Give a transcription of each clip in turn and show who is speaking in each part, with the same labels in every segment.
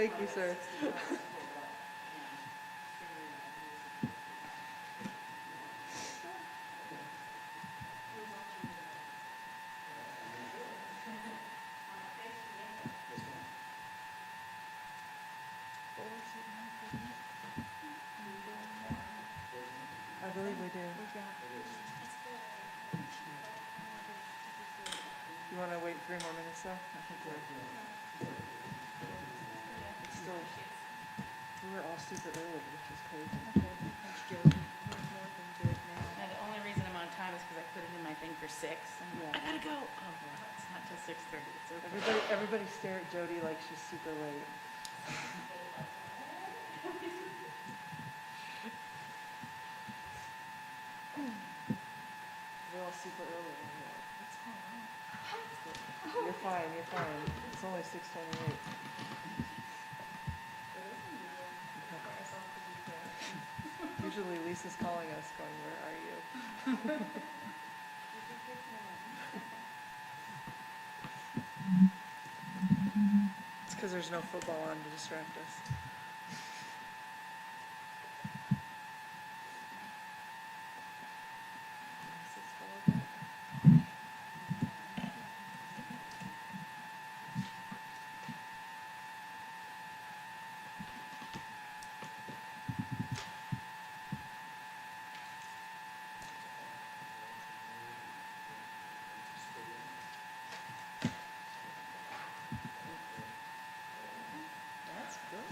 Speaker 1: Thank you, sir. I believe we do. You want to wait 3 more minutes though? I think it's still, we were all super early, which is crazy.
Speaker 2: And the only reason I'm on time is because I put it in my thing for 6. And
Speaker 1: Yeah.
Speaker 2: I gotta go. Oh, well, it's not till 6:30. It's okay.
Speaker 1: Everybody stare at Jody like she's super late. We're all super early. And we're like, what's going on? You're fine, you're fine. It's only 6:28. Usually Lisa's calling us going, where are you? It's because there's no football on to distract us.
Speaker 2: That's good.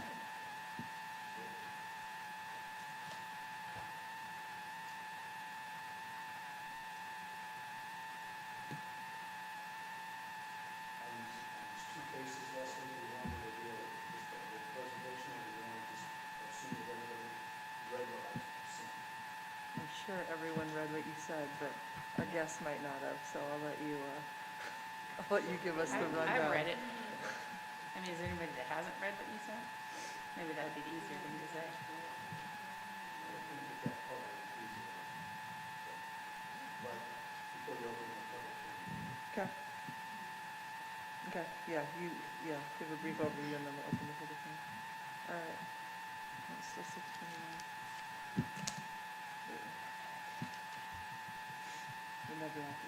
Speaker 3: There's 2 cases last week, we wanted to deal with the presentation, and we wanted to assume that everybody read what I sent.
Speaker 1: I'm sure everyone read what you said, but our guests might not have, so I'll let you give us the rundown.
Speaker 2: I've read it. I mean, is there anybody that hasn't read what you said? Maybe that'd be the easier thing to say.
Speaker 3: I think that part is easy. But before you open the public hearing,
Speaker 1: Okay. Okay, yeah, give a brief overview and then we'll open the public hearing. All right. It's still 6:29. We never have to.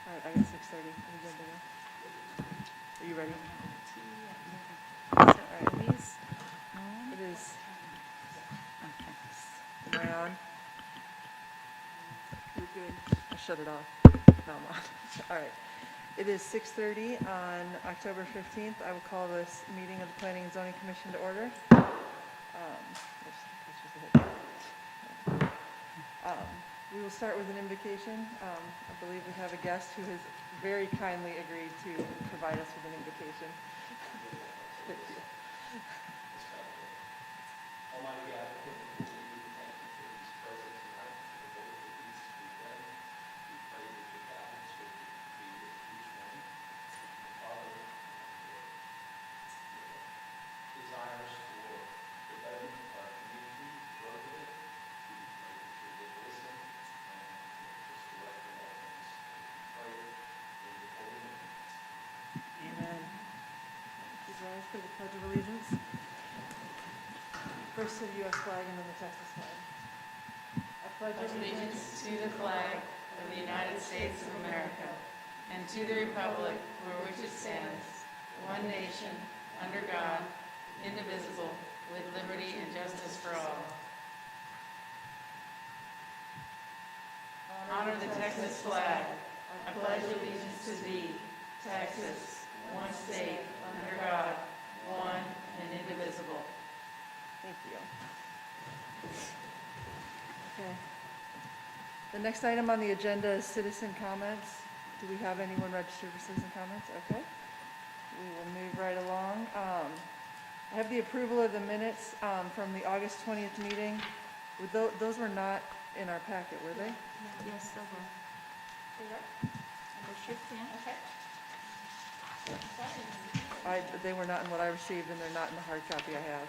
Speaker 1: All right, I got 6:30. Are we good to go? Are you ready?
Speaker 2: So are these on?
Speaker 1: It is.
Speaker 2: Okay.
Speaker 1: Am I on? You're good. I'll shut it off. No, I'm on. All right. It is 6:30 on October 15th. I will call this meeting of the Planning and Zoning Commission to order. We will start with an invocation. I believe we have a guest who has very kindly agreed to provide us with an invocation. Thank you.
Speaker 3: Almighty God, we thank you for these presents tonight, for the work that needs to be done. We pray that your guidance would be with each one. Father, desires for the betterment of our community, growth of it. We pray that you would listen and just direct in all things. We pray in your holy name.
Speaker 1: Amen. Please rise for the Pledge of Allegiance. First to the U.S. flag and then the Texas flag. I pledge
Speaker 2: Allegiance to the flag of the United States of America and to the republic for which it stands, one nation, under God, indivisible, with liberty and justice for all. Honor the Texas flag. I pledge allegiance to thee, Texas, one state, under God, one and indivisible.
Speaker 1: Thank you. Okay. The next item on the agenda is citizen comments. Do we have anyone registered for citizen comments? Okay. We will move right along. I have the approval of the minutes from the August 20th meeting. Those were not in our packet, were they?
Speaker 2: Yes, they were. They should be. Okay.
Speaker 1: They were not in what I received, and they're not in the hard copy I have.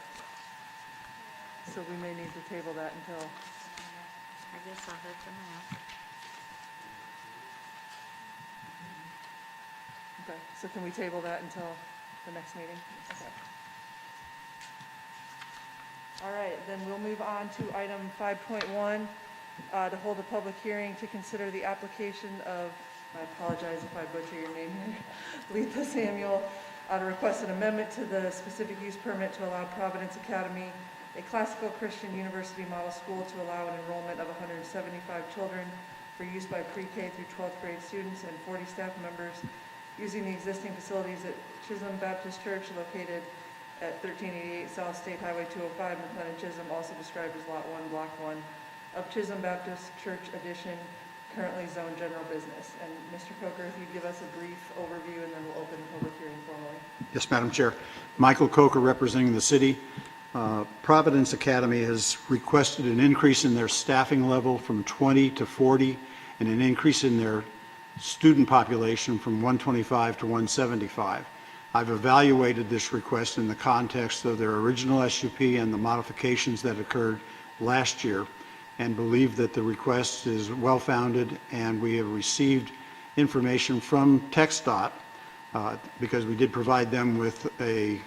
Speaker 1: So we may need to table that until,
Speaker 2: I guess I'll let them out.
Speaker 1: Okay, so can we table that until the next meeting? Okay. All right, then we'll move on to item 5.1, to hold a public hearing to consider the application of, I apologize if I butcher your name here, Letha Samuel, to request an amendment to the specific use permit to allow Providence Academy, a classical Christian university model school, to allow an enrollment of 175 children for use by pre-K through 12th grade students and 40 staff members using the existing facilities at Chisholm Baptist Church located at 1388 South State Highway 205, McLendon-Chisholm, also described as Lot 1, Block 1 of Chisholm Baptist Church Addition, currently zoned general business. And Mr. Coker, if you'd give us a brief overview, and then we'll open the public hearing formally.
Speaker 4: Yes, Madam Chair. Michael Coker, representing the city. Providence Academy has requested an increase in their staffing level from 20 to 40 and an increase in their student population from 125 to 175. I've evaluated this request in the context of their original SUP and the modifications that occurred last year, and believe that the request is well-founded, and we have received information from TxDOT because we did provide them with a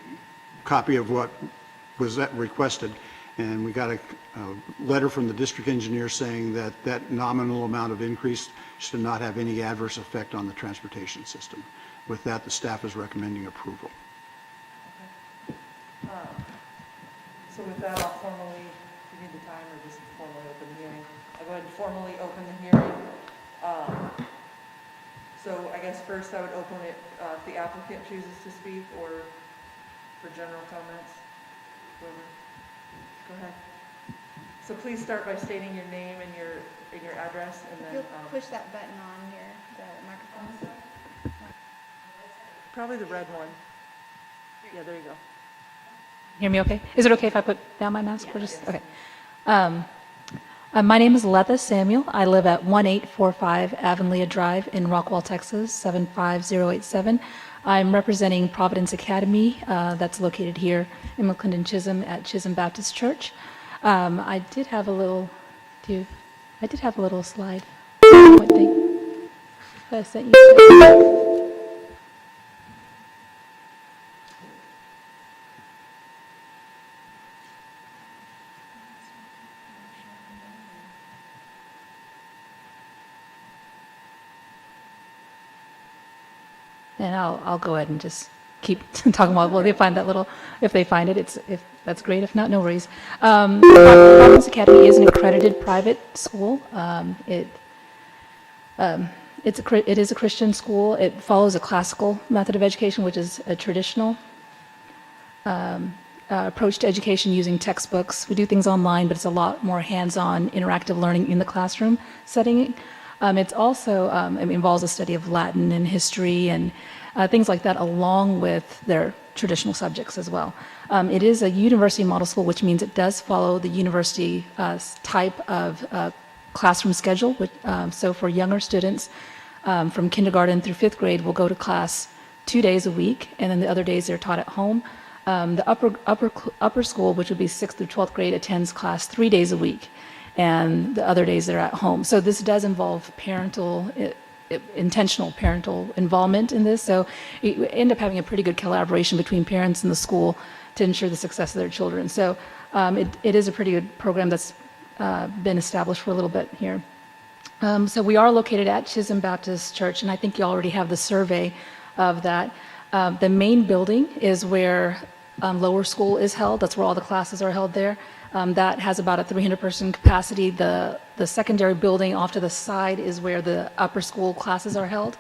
Speaker 4: copy of what was requested, and we got a letter from the district engineer saying that that nominal amount of increase should not have any adverse effect on the transportation system. With that, the staff is recommending approval.
Speaker 1: So with that, I'll formally, do you need the time or just formally open the hearing? I'll go ahead and formally open the hearing. So I guess first I would open it, if the applicant chooses to speak, or for general comments. Whoever. Go ahead. So please start by stating your name and your address, and then
Speaker 5: You'll push that button on here, the microphone.
Speaker 1: probably the red one. Yeah, there you go.
Speaker 6: Hear me okay? Is it okay if I put down my mask? Or just, okay. My name is Letha Samuel. I live at 1845 Avonlea Drive in Rockwall, Texas, 75087. I'm representing Providence Academy, that's located here in McLendon-Chisholm at Chisholm Baptist Church. I did have a little slide. What thing? I sent you. And I'll go ahead and just keep talking about, well, they find that little, if they find it, if that's great. If not, no worries. Providence Academy is an accredited private school. It is a Christian school. It follows a classical method of education, which is a traditional approach to education using textbooks. We do things online, but it's a lot more hands-on, interactive learning in the classroom setting. It's also, it involves a study of Latin and history and things like that, along with their traditional subjects as well. It is a university model school, which means it does follow the university type of classroom upper which, so for younger students from kindergarten through 5th grade, will go to class 2 days a week, and then the other days they're taught at home. The upper school, which would be 6th through 12th grade, attends class 3 days a week, and the other days they're at home. So this does involve intentional parental involvement in this. So you end up having a pretty good collaboration between parents and the school to ensure the success of their children. So it is a pretty good program that's been established for a little bit here. So we are located at Chisholm Baptist Church, and I think you already have the survey of that. The main building is where lower school is held. That's where all the classes are held there. That has about a 300-person capacity. The secondary building off to the side is where the upper school classes are held.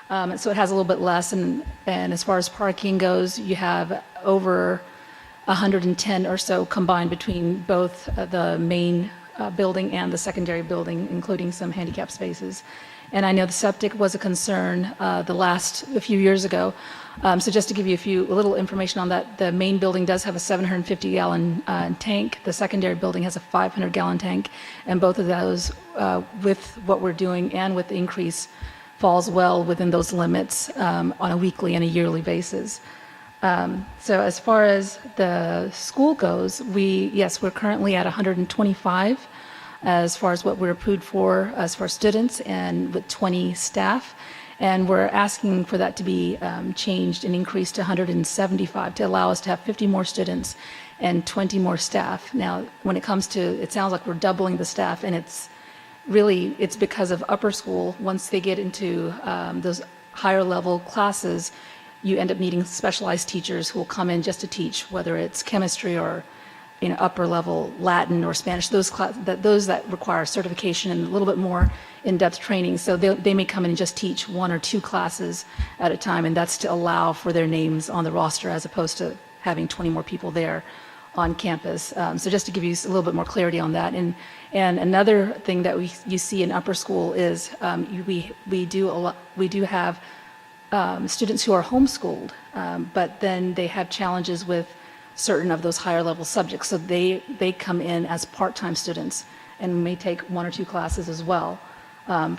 Speaker 6: So it has a little bit less. And as far as parking goes, you have over 110 or so combined between both the main building and the secondary building, including some handicap spaces. And I know the septic was a concern a few years ago. So just to give you a little information on that, the main building does have a 750-gallon tank. The secondary building has a 500-gallon tank, and both of those, with what we're doing and with the increase, falls well within those limits on a weekly and a yearly basis. So as far as the school goes, we're currently at 125 as far as what we're approved for as far as students, and with 20 staff. And we're asking for that to be changed and increased to 175 to allow us to have 50 more students and 20 more staff. Now, when it comes to, it sounds like we're doubling the staff, and it's because of upper school. Once they get into those higher level classes, you end up needing specialized teachers who will come in just to teach, whether it's chemistry or upper level Latin or Spanish, those that require certification and a little bit more in-depth training. So they may come in and just teach 1 or 2 classes at a time, and that's to allow for their names on the roster as opposed to having 20 more people there on campus. So just to give you a little bit more clarity on that. And another thing that you see in upper school is we do have students who are homeschooled, but then they have challenges with certain of those higher level subjects. So they come in as part-time students and may take 1 or 2 classes as well,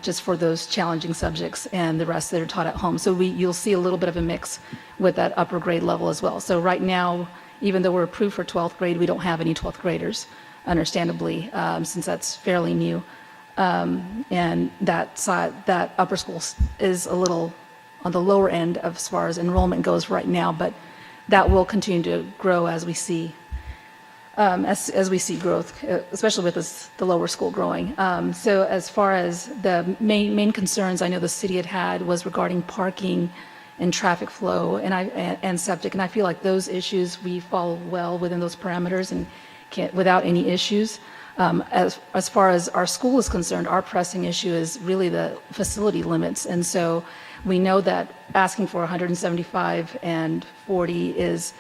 Speaker 6: just for those challenging subjects, and the rest that are taught at home. So you'll see a little bit of a mix with that upper grade level as well. So right now, even though we're approved for 12th grade, we don't have any 12th graders, understandably, since that's fairly new. And that upper school is a little on the lower end as far as enrollment goes right now, but that will continue to grow as we see growth, especially with the lower school growing. So as far as the main concerns I know the city had was regarding parking and traffic flow and septic, and I feel like those issues we fall well within those parameters and without any issues. As far as our school is concerned, our pressing issue is really the facility limits, and so we know that asking for 175 and 40 is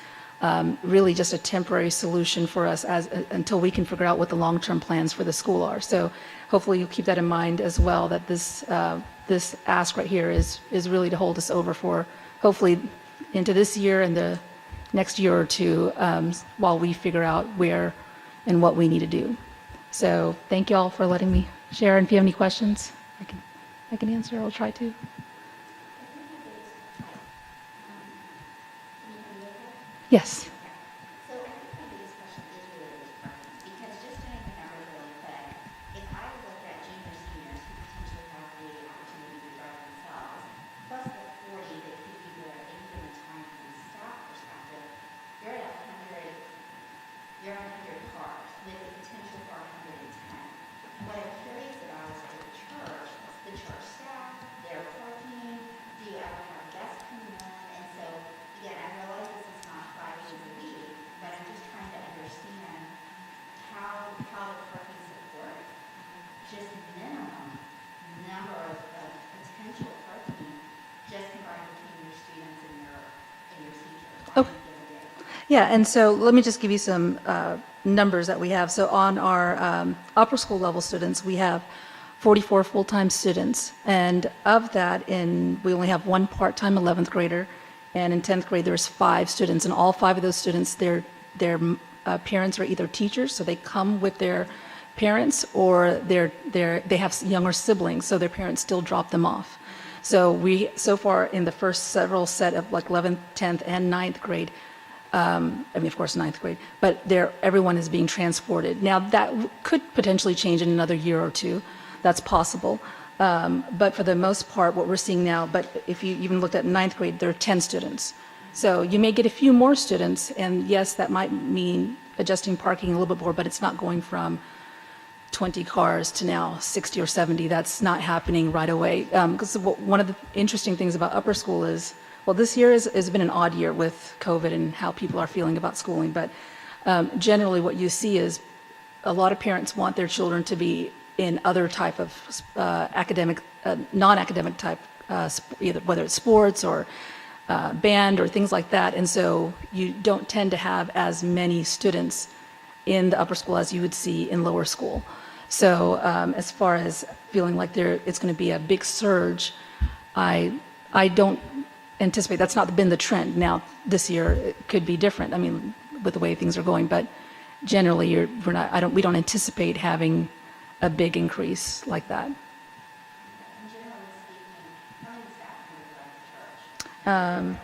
Speaker 6: really just a temporary solution for us until we can figure out what the long-term plans for the school are. So hopefully you'll keep that in mind as well, that this ask right here is really to hold us over for hopefully into this year and the next year or two, while we figure out where and what we need to do. So thank you all for letting me share, and if you have any questions, I can answer. I'll try to. Yes.
Speaker 7: So I think my biggest question is related to parking, because just doing the numbers really quick, if I look at junior seniors who potentially have the opportunity to drive themselves, plus the 40 that could be there at any given time from a staff perspective, you're at 100 cars with the potential for 110. And what I'm curious about is for the church staff, their parking, do you ever have guests coming in? And so, again, I realize this is not 5 days a week, but I'm just trying to understand how the parking support just minimum number of potential parking just combined between your students and your teachers.
Speaker 6: Okay. Yeah, and so let me just give you some numbers that we have. So on our upper school level students, we have 44 full-time students, and of that, we only have 1 part-time 11th grader, and in 10th grade there's 5 students, and all 5 of those students, their parents are either teachers, so they come with their parents, or they have younger siblings, so their parents still drop them off. So far in the first several set of like 11th, 10th, and 9th grade, of course 9th grade, but everyone is being transported. Now that could potentially change in another year or two. That's possible. But for the most part, what we're seeing now, but if you even looked at 9th grade, there are 10 students. So you may get a few more students, and yes, that might mean adjusting parking a little bit more, but it's not going from 20 cars to now 60 or 70. That's not happening right away. Because one of the interesting things about upper school is, well, this year has been an odd year with COVID and how people are feeling about schooling, but generally what you see is a lot of parents want their children to be in other type of academic, non-academic type, either whether it's sports or band or things like that. And so you don't tend to have as many students in the upper school as you would see in lower school. So as far as feeling like it's going to be a big surge, I don't anticipate. That's not been the trend. Now this year it could be different. I mean, with the way things are going, but generally we don't anticipate having a big increase like that.
Speaker 7: And generally speaking, how many staff members are at the church?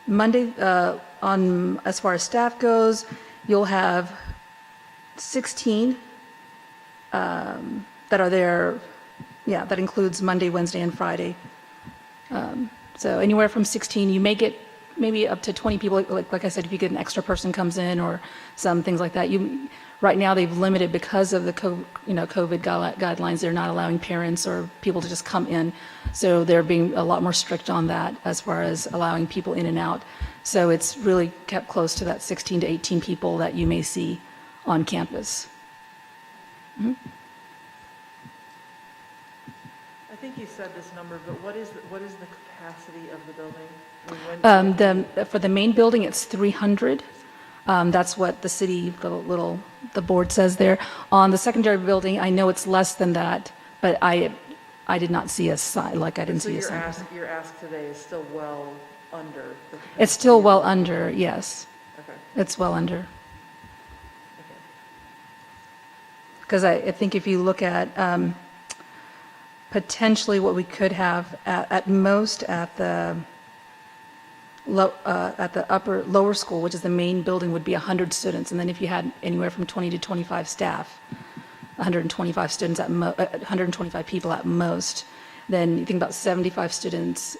Speaker 6: Monday, as far as staff goes, you'll have 16 that are there. Yeah, that includes Monday, Wednesday, and Friday. So anywhere from 16, you may get maybe up to 20 people. Like I said, if you get an extra person comes in or some things like that. Right now they've limited because of the COVID guidelines. They're not allowing parents or people to just come in. So they're being a lot more strict on that as far as allowing people in and out. So it's really kept close to that 16 to 18 people that you may see on campus.
Speaker 1: I think you said this number, but what is the capacity of the building? I mean,
Speaker 6: For the main building, it's 300. That's what the city, the board says there. On the secondary building, I know it's less than that, but I did not see a sign, I didn't
Speaker 1: so
Speaker 6: see a
Speaker 1: your
Speaker 6: sign.
Speaker 1: your ask today is still well under the capacity?
Speaker 6: It's still well under, yes.
Speaker 1: Okay.
Speaker 6: It's well under.
Speaker 1: Okay.
Speaker 6: Because I think if you look at potentially what we could have at most at the lower school, which is the main building, would be 100 students. And then if you had anywhere from 20 to 25 staff, 125 students 125 people at most, then you think about 75 students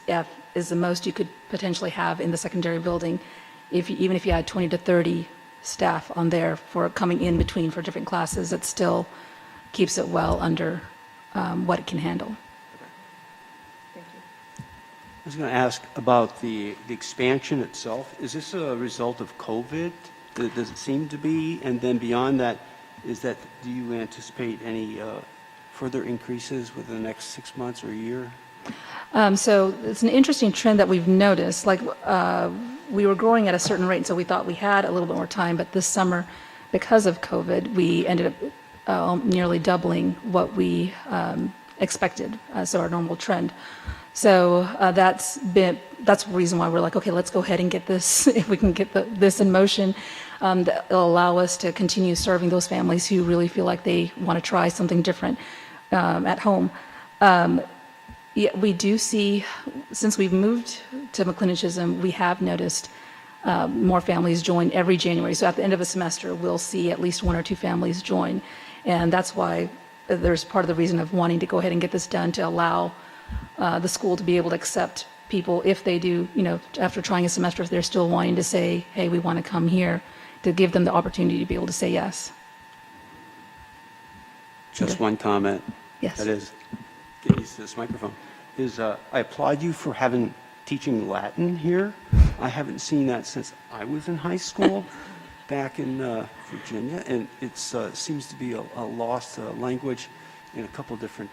Speaker 6: is the most you could potentially have in the secondary building, even if you had 20 to 30 staff on there for coming in between for different classes. It still keeps it well under what it can handle.
Speaker 1: Thank you.
Speaker 8: I was going to ask about the expansion itself. Is this a result of COVID? Does it seem to be? And then beyond that, do you anticipate any further increases within the next 6 months or a year?
Speaker 6: So it's an interesting trend that we've noticed. We were growing at a certain rate, so we thought we had a little bit more time. But this summer, because of COVID, we ended up nearly doubling what we expected, so our normal trend. So that's the reason why we're like, okay, let's go ahead and get this, if we can get this in motion, that'll allow us to continue serving those families who really feel like they want to try something different at home. Yeah, we do see, since we've moved to McLendon-Chisholm, we have noticed more families join every January. So at the end of a semester, we'll see at least 1 or 2 families join. And that's why there's part of the reason of wanting to go ahead and get this done, to allow the school to be able to accept people if they do, after trying a semester, if they're still wanting to say, hey, we want to come here, to give them the opportunity to be able to say yes.
Speaker 8: Just one comment.
Speaker 6: Yes.
Speaker 8: That is, get used to this microphone, I applaud you for teaching Latin here. I haven't seen that since I was in high school back in Virginia, and it seems to be a lost language in a couple different...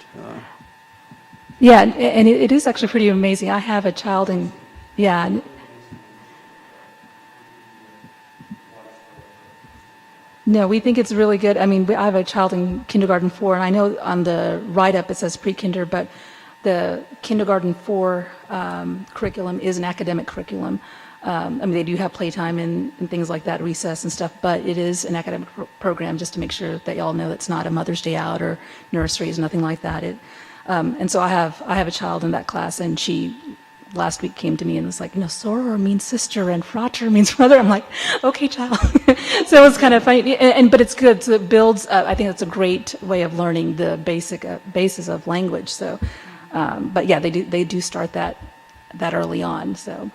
Speaker 6: Yeah, and it is actually pretty amazing. I have a child in, yeah. No, we think it's really good. I mean, I have a child in kindergarten 4, and I know on the write-up it says pre-kinder, but the kindergarten 4 curriculum is an academic curriculum. I mean, they do have playtime and things like that, recess and stuff, but it is an academic program, just to make sure that y'all know it's not a Mother's Day out or nurseries, nothing like that. And so I have a child in that class, and she last week came to me and was like, soror means sister and frater means brother. I'm like, okay, child. So it was kind of funny, but it's good. So it builds. I think it's a great way of learning the basis of language. So, but yeah, they do start that early on. So.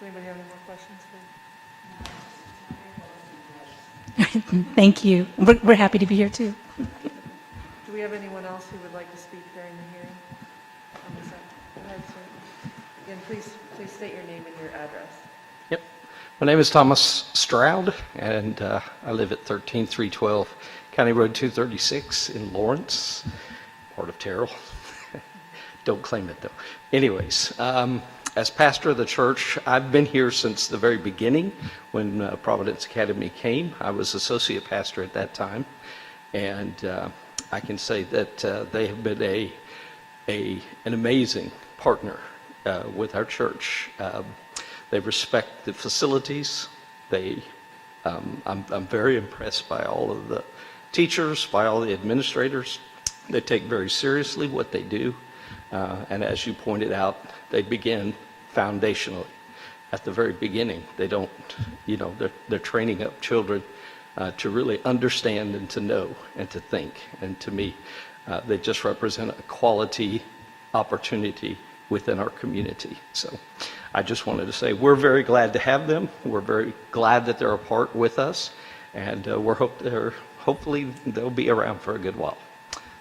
Speaker 1: Does anybody have any more questions for?
Speaker 6: Thank you. We're happy to be here too.
Speaker 1: Do we have anyone else who would like to speak during the hearing on this item? Go ahead, sir. Again, please state your name and your address.
Speaker 9: Yep. My name is Thomas Stroud, and I live at 13312 County Road 236 in Lawrence, part of Terrell. Don't claim it, though. Anyways, as pastor of the church, I've been here since the very beginning when Providence Academy came. I was associate pastor at that time, and I can say that they have been an amazing partner with our church. They respect the facilities. I'm very impressed by all of the teachers, by all the administrators. They take very seriously what they do. And as you pointed out, they begin foundationally at the very beginning. They don't, they're training up children to really understand and to know and to think. And to me, they just represent a quality opportunity within our community. So I just wanted to say we're very glad to have them. We're very glad that they're a part with us, and hopefully they'll be around for a good while.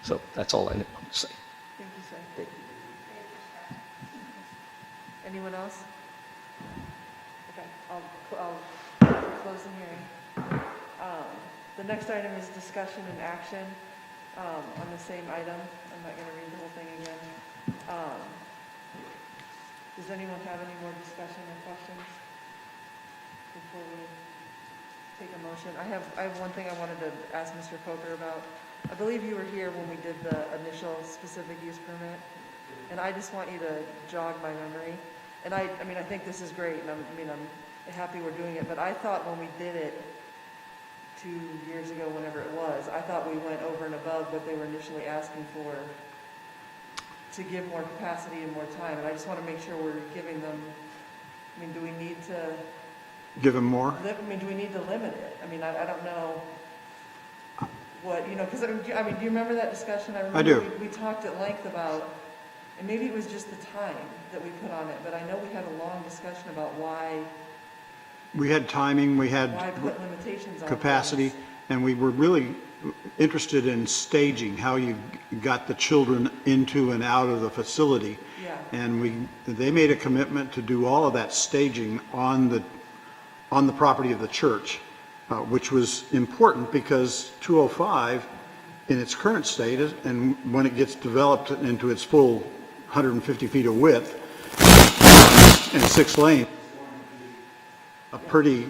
Speaker 9: So that's all I want to say.
Speaker 1: Thank you, sir. Anyone else? Okay, I'll close the hearing. The next item is discussion and action on the same item. I'm not going to read the whole thing again. Does anyone have any more discussion or questions before we take a motion? I have one thing I wanted to ask Mr. Coker about. I believe you were here when we did the initial specific use permit, and I just want you to jog my memory. And I mean, I think this is great, and I'm happy we're doing it, but I thought when we did it 2 years ago, whenever it was, I thought we went over and above what they were initially asking for to give more capacity and more time, and I just want to make sure we're giving them, I mean, do we need to
Speaker 4: Give them more?
Speaker 1: do we need to limit it? I mean, I don't know what, because, do you remember that discussion?
Speaker 4: I do.
Speaker 1: We talked at length about, and maybe it was just the time that we put on it, but I know we had a long discussion about why
Speaker 4: We had timing, we had
Speaker 1: put limitations on
Speaker 4: capacity,
Speaker 1: things.
Speaker 4: and we were really interested in staging, how you got the children into and out of the facility.
Speaker 1: Yeah.
Speaker 4: And they made a commitment to do all of that staging on the property of the church, which was important because 205, in its current state, and when it gets developed into its full 150 feet of width and 6 lanes, a pretty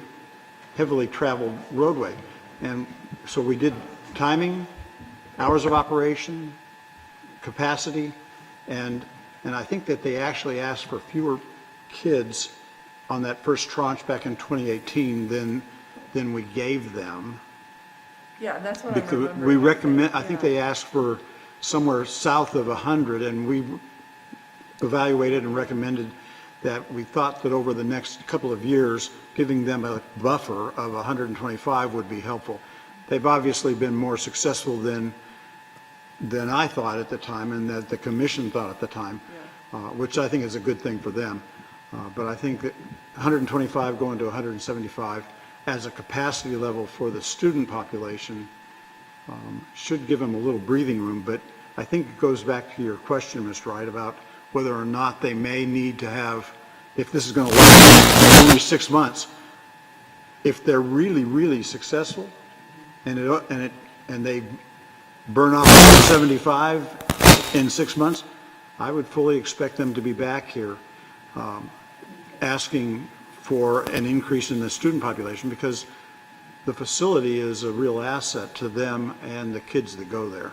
Speaker 4: heavily traveled roadway. And so we did timing, hours of operation, capacity, and I think that they actually asked for fewer kids on that first tranche back in 2018 than we gave them.
Speaker 1: Yeah, and that's what
Speaker 4: Because
Speaker 1: I remember.
Speaker 4: we recommend, I think
Speaker 1: Yeah.
Speaker 4: they asked for somewhere south of 100, and we evaluated and recommended that we thought that over the next couple of years, giving them a buffer of 125 would be helpful. They've obviously been more successful than I thought at the time, and that the commission thought at the time, which I think is a good thing for them. But I think that 125 going to 175 as a capacity level for the student population should give them a little breathing room. But I think it goes back to your question, Mr. Wright, about whether or not they may need to have, if this is going to last only 6 months, if they're really, really successful and they burn off 75 in 6 months, I would fully expect them to be back here asking for an increase in the student population, because the facility is a real asset to them and the kids that go there.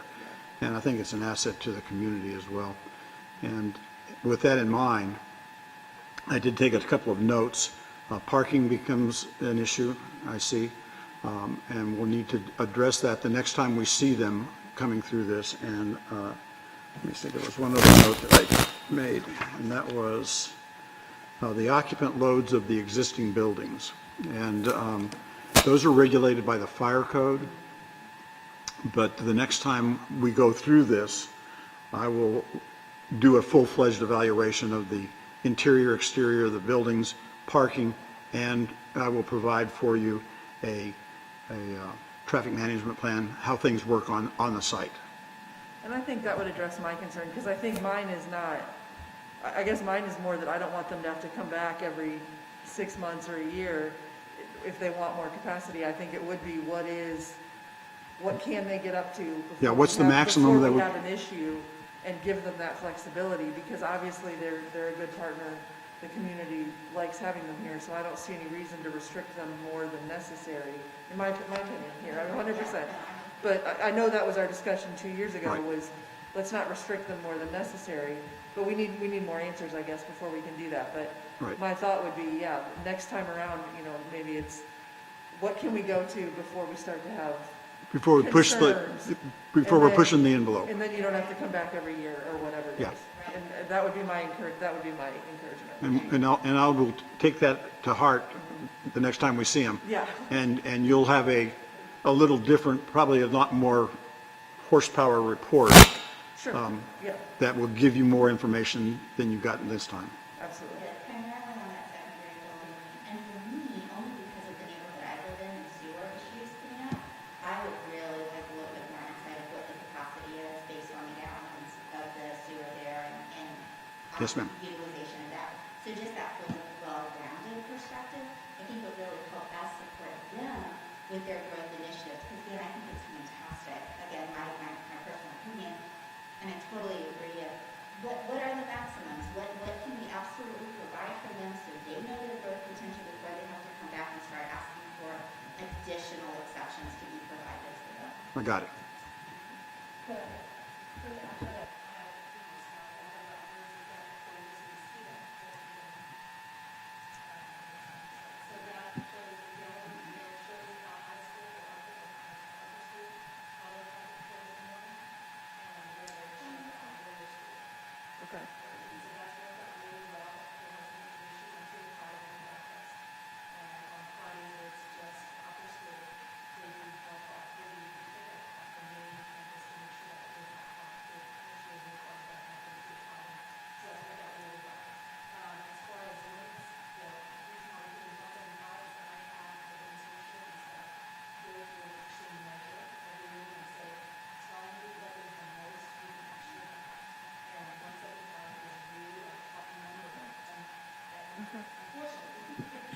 Speaker 4: And I think it's an asset to the community as well. And with that in mind, I did take a couple of notes. Parking becomes an issue, I see, and we'll need to address that the next time we see them coming through this. And let me see, there was one other note that I made, and that was the occupant loads of the existing buildings. And those are regulated by the fire code. But the next time we go through this, I will do a full-fledged evaluation of the interior, exterior of the buildings, parking, and I will provide for you a traffic management plan, how things work on the site.
Speaker 1: And I think that would address my concern, because I think mine is not, I guess mine is more that I don't want them to have to come back every 6 months or a year if they want more capacity. I think it would be what can they get up to before
Speaker 4: Yeah, what's the
Speaker 1: we have,
Speaker 4: maximum
Speaker 1: before
Speaker 4: that
Speaker 1: we
Speaker 4: would-
Speaker 1: have an issue, and give them that flexibility, because obviously they're a good partner. The community likes having them here, so I don't see any reason to restrict them more than necessary, in my opinion here, 100%. But I know that was our discussion 2 years ago,
Speaker 4: Right.
Speaker 1: was let's not restrict them more than necessary, but we need more answers, I guess, before we can do that. But
Speaker 4: Right.
Speaker 1: my thought would be, yeah, next time around, maybe it's, what can we go to before we start to have
Speaker 4: Before we push
Speaker 1: concerns?
Speaker 4: before
Speaker 1: And
Speaker 4: we're
Speaker 1: then-
Speaker 4: pushing the envelope.
Speaker 1: And then you don't have to come back every year or whatever it
Speaker 4: Yeah.
Speaker 1: is. And that would be my encouragement.
Speaker 4: And I will take that to heart the next time we see them.
Speaker 1: Yeah.
Speaker 4: And you'll have a a little different, probably a lot more horsepower report
Speaker 1: Sure, yeah,
Speaker 4: that will give you more information than you've gotten this time.
Speaker 1: absolutely.
Speaker 7: Yeah, primarily on that secondary building. And for me, only because of the neighborhood I live in and sewer issues coming up, I would really like a little bit more insight of what the capacity is based on the gallons of the sewer there and
Speaker 4: Yes, ma'am.
Speaker 7: utilization of that. So just that from a well-rounded perspective, I think would really help us support them with their growth initiatives. Because again, I think it's fantastic. Again, my personal opinion, and I totally agree. What are the maximums? What can we absolutely provide for them so they know their growth potential before they have to come back and start asking for additional exceptions to be provided to them?
Speaker 4: I got it.
Speaker 1: Okay.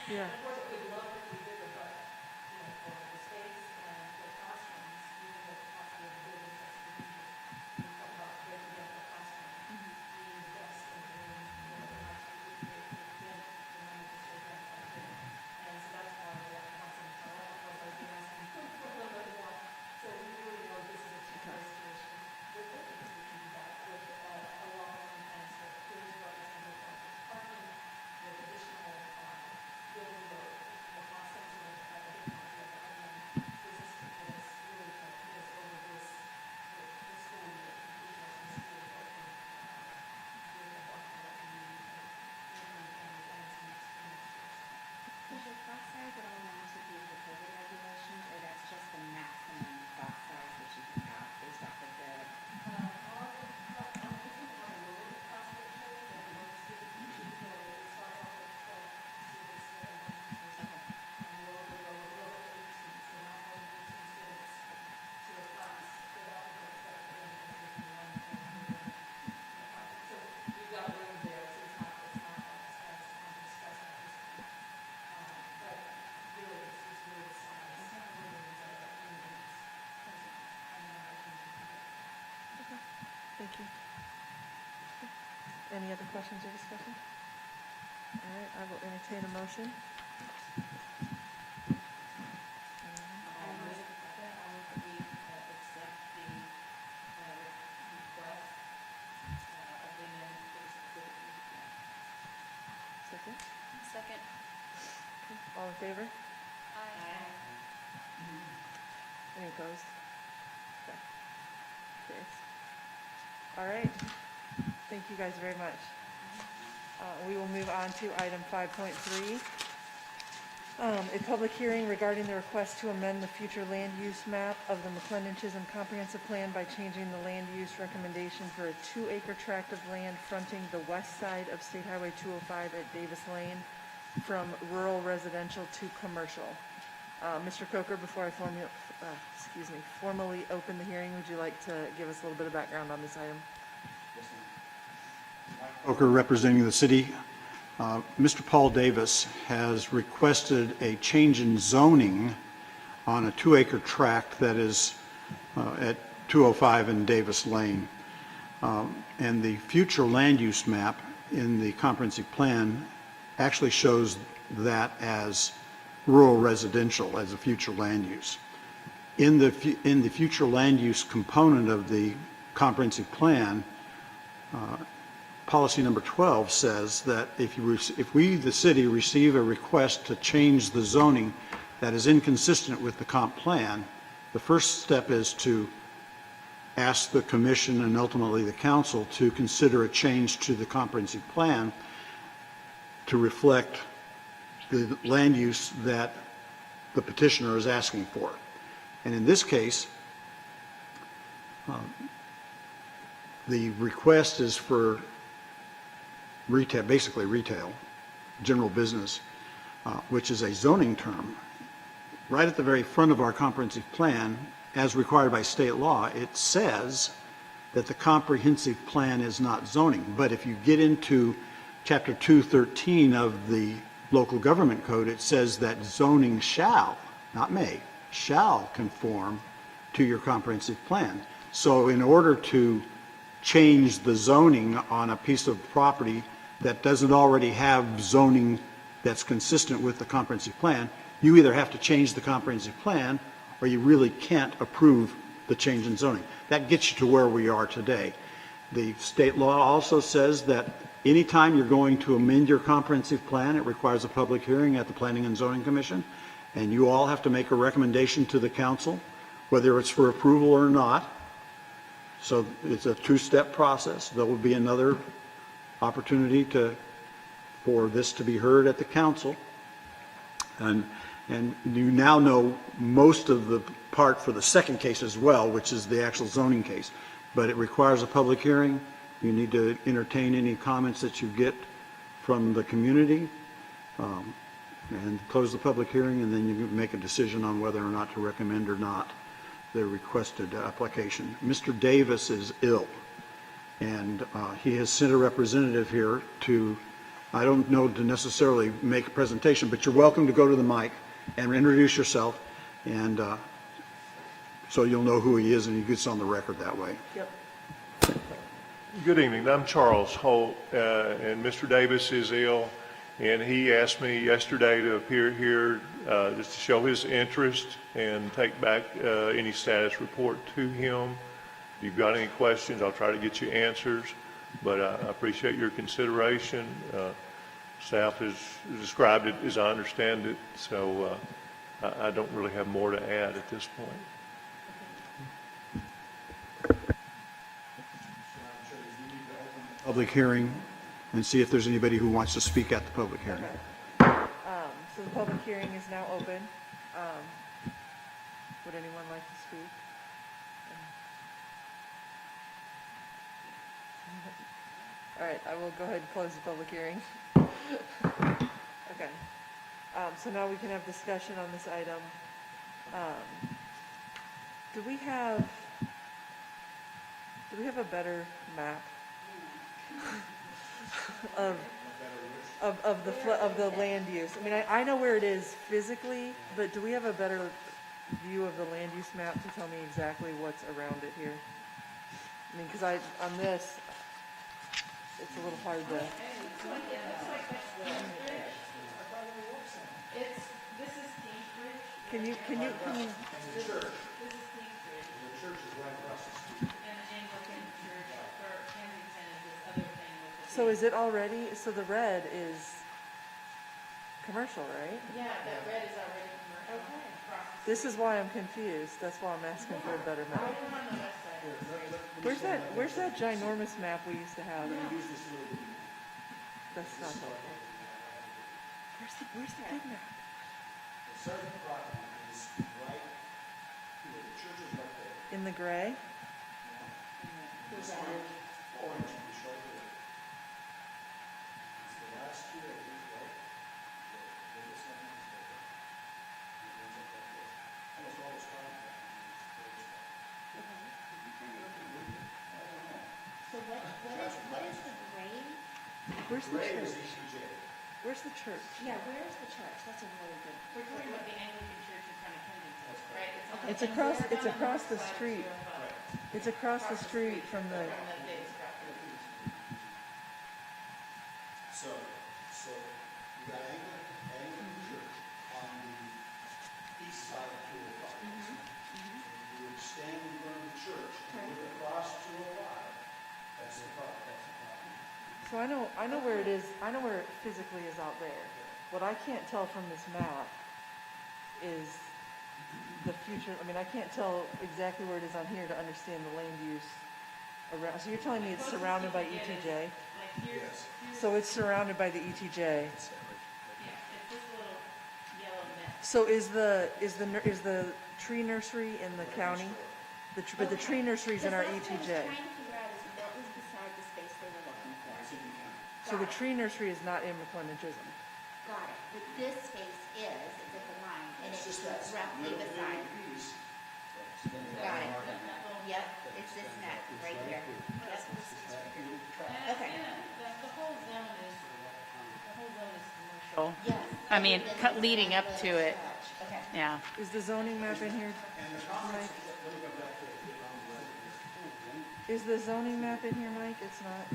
Speaker 1: Yeah.
Speaker 7: Does your class size at all want to be for COVID regulations, or that's just the maximum class size that you can have based off of the?
Speaker 1: Thank you. Any other questions or discussion? All right, I will entertain a motion. Second?
Speaker 5: Second.
Speaker 1: Okay, all in favor?
Speaker 5: Aye.
Speaker 1: Any opposed? Okay. Carries. All right, thank you guys very much. We will move on to item 5.3. A public hearing regarding the request to amend the future land use map of the McLendon-Chisholm Comprehensive Plan by changing the land use recommendation for a 2-acre tract of land fronting the west side of State Highway 205 at Davis Lane from rural residential to commercial. Mr. Coker, before I formally open the hearing, would you like to give us a little bit of background on this item?
Speaker 4: Coker representing the city. Mr. Paul Davis has requested a change in zoning on a 2-acre tract that is at 205 and Davis Lane. And the future land use map in the comprehensive plan actually shows that as rural residential as a future land use. In the future land use component of the comprehensive plan, policy number 12 says that if we, the city, receive a request to change the zoning that is inconsistent with the comp plan, the first step is to ask the commission and ultimately the council to consider a change to the comprehensive plan to reflect the land use that the petitioner is asking for. And in this case, the request is for retail, basically retail, general business, which is a zoning term. Right at the very front of our comprehensive plan, as required by state law, it says that the comprehensive plan is not zoning. But if you get into Chapter 213 of the local government code, it says that zoning shall, not may, shall conform to your comprehensive plan. So in order to change the zoning on a piece of property that doesn't already have zoning that's consistent with the comprehensive plan, you either have to change the comprehensive plan or you really can't approve the change in zoning. That gets you to where we are today. The state law also says that anytime you're going to amend your comprehensive plan, it requires a public hearing at the Planning and Zoning Commission, and you all have to make a recommendation to the council, whether it's for approval or not. So it's a two-step process. There will be another opportunity for this to be heard at the council. And you now know most of the part for the second case as well, which is the actual zoning case. But it requires a public hearing. You need to entertain any comments that you get from the community, and close the public hearing, and then you make a decision on whether or not to recommend or not the requested application. Mr. Davis is ill, and he has sent a representative here to, I don't know to necessarily make a presentation, but you're welcome to go to the mic and introduce yourself, and so you'll know who he is and he gets on the record that way.
Speaker 1: Yep.
Speaker 10: Good evening. I'm Charles Holt, and Mr. Davis is ill, and he asked me yesterday to appear here just to show his interest and take back any status report to him. If you've got any questions, I'll try to get you answers, but I appreciate your consideration. Staff has described it as I understand it, so I don't really have more to add at this point.
Speaker 4: Public hearing and see if there's anybody who wants to speak at the public hearing.
Speaker 1: So the public hearing is now open. Would anyone like to speak? All right, I will go ahead and close the public hearing. Okay. So now we can have discussion on this item. Do we have a better map of the land use? I mean, I know where it is physically, but do we have a better view of the land use map to tell me exactly what's around it here? I mean, because on this, it's a little hard to.
Speaker 2: This is Kingsbridge.
Speaker 1: Can you?
Speaker 2: This is Kingsbridge.
Speaker 4: The church is right across the street.
Speaker 2: And Anglican Church for Kensington is this other thing with the.
Speaker 1: So is it already? So the red is commercial, right?
Speaker 2: Yeah, that red is already commercial. Okay.
Speaker 1: This is why I'm confused. That's why I'm asking for a better map.
Speaker 2: On the west side of the street.
Speaker 1: Where's that ginormous map we used to have? That's not helpful. Where's the big map?
Speaker 4: The certain property is right here. The church is right there.
Speaker 1: In the gray?
Speaker 4: This orange is right here. It's the last two acres, right? This one is there. It ends up right there. Almost all this property is
Speaker 7: So what is the grade?
Speaker 1: Where's the
Speaker 4: Gray is
Speaker 1: church?
Speaker 4: ETJ.
Speaker 1: Where's the church?
Speaker 7: Yeah, where's the church? That's a really good.
Speaker 2: We're talking about the Anglican Church in front of Kensington, right? on
Speaker 1: It's
Speaker 2: the
Speaker 1: across.
Speaker 2: north
Speaker 1: It's
Speaker 2: side
Speaker 1: across the
Speaker 2: of
Speaker 1: street.
Speaker 2: 205,
Speaker 1: It's across the street from the.
Speaker 2: From the Davis property.
Speaker 4: So you got Anglican Church on the east side of 205. You would stand in front of the church and look across 205. That's the property.
Speaker 1: So I know where it is. I know where it physically is out there. What I can't tell from this map is the future. I mean, I can't tell exactly where it is on here to understand the land use around. So you're telling me it's surrounded by ETJ?
Speaker 2: Like here's
Speaker 1: So it's surrounded by the ETJ.
Speaker 2: yeah, it's this little yellow net
Speaker 1: So is the tree nursery in the county? But the tree nursery's in our
Speaker 7: Because that's what I was
Speaker 1: ETJ.
Speaker 7: trying to figure out is what was beside the space they were looking for.
Speaker 1: So the tree nursery is not in McLendon-Chisholm.
Speaker 7: Got it, but this space is, it's at the line, and it's roughly beside. Got it. Yep, it's this net, right here. Yep. Okay.
Speaker 2: The whole zone is commercial.
Speaker 7: Yes.
Speaker 2: I mean, leading up to it,
Speaker 7: Okay.
Speaker 2: yeah.
Speaker 1: Is the zoning map in here, Mike? Is the zoning map in here, Mike? It's not?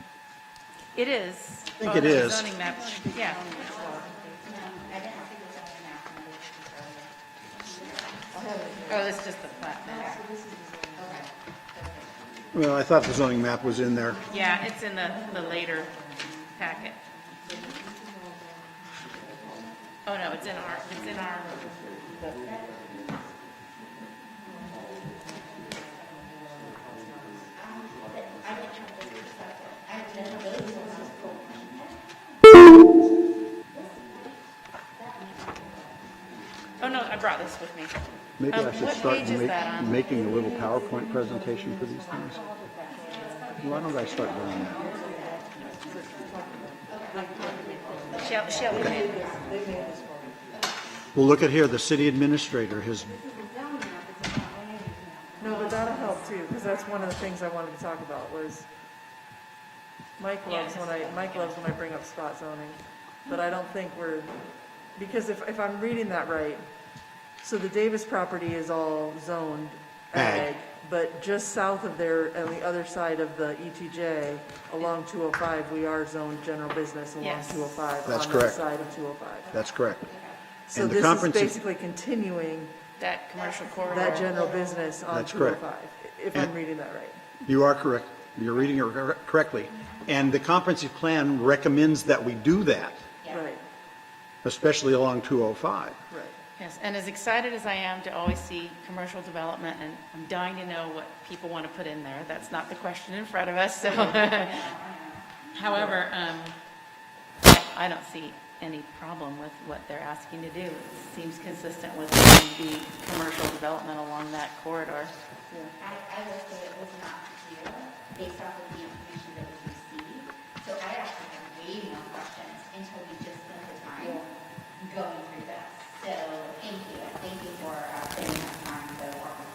Speaker 2: It is. I
Speaker 4: think it is.
Speaker 2: Zoning map, yeah.
Speaker 7: I didn't see the zoning map when I looked at
Speaker 2: Oh, it's just the plat map.
Speaker 4: Well, I thought the zoning map was in there.
Speaker 2: Yeah, it's in the later packet. Oh, no, it's in our. Oh, no, I brought this with me.
Speaker 4: Maybe I should
Speaker 2: What
Speaker 4: start
Speaker 2: page is that on?
Speaker 4: making a little PowerPoint presentation for these things. Why don't I start doing that?
Speaker 2: Shelley made this.
Speaker 4: Well, look at here, the city administrator has,
Speaker 1: No, but that'll help too, because that's one of the things I wanted to talk about was Mike loves when I bring up spot zoning, but I don't think because if I'm reading that right, so the Davis property is all zoned ag, but just south of there, on the other side of the ETJ, along 205, we are zoned general business along
Speaker 2: Yes.
Speaker 1: 205,
Speaker 4: That's
Speaker 1: on that
Speaker 4: correct.
Speaker 1: side of 205.
Speaker 4: that's correct.
Speaker 1: So
Speaker 4: And the
Speaker 1: this is
Speaker 4: comprehensive-
Speaker 1: basically continuing
Speaker 2: That commercial corridor.
Speaker 1: that general business on
Speaker 4: That's correct.
Speaker 1: 205, if I'm reading that right.
Speaker 4: You are correct. You're reading it correctly. And the comprehensive plan recommends that we do that,
Speaker 1: Right,
Speaker 4: especially along 205.
Speaker 1: right.
Speaker 2: Yes, and as excited as I am to always see commercial development, and I'm dying to know what people want to put in there, that's not the question in front of us, so. However, I don't see any problem with what they're asking to do. It seems consistent with the commercial development along that corridor.
Speaker 7: I will say it was not clear based off of the information that was received. So I actually had way more questions until we just spent the time going through this. So thank you. Thank you for spending that time to walk us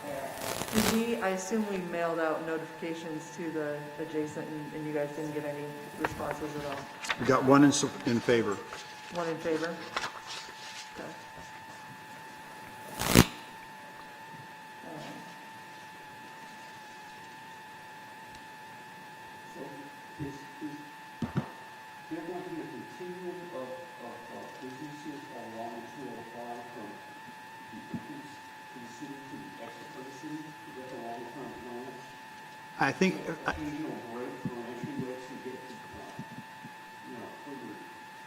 Speaker 7: through it.
Speaker 1: I assume we mailed out notifications to the adjacent, and you guys didn't get any responses at all?
Speaker 4: We got one in favor.
Speaker 1: One in favor? Okay.
Speaker 8: Is there going to be a continuum of businesses along 205 from the entrance to the city to the exit of the city? Is that the long-term plan?
Speaker 4: I think,
Speaker 8: Occasional break for an entryway to get to, further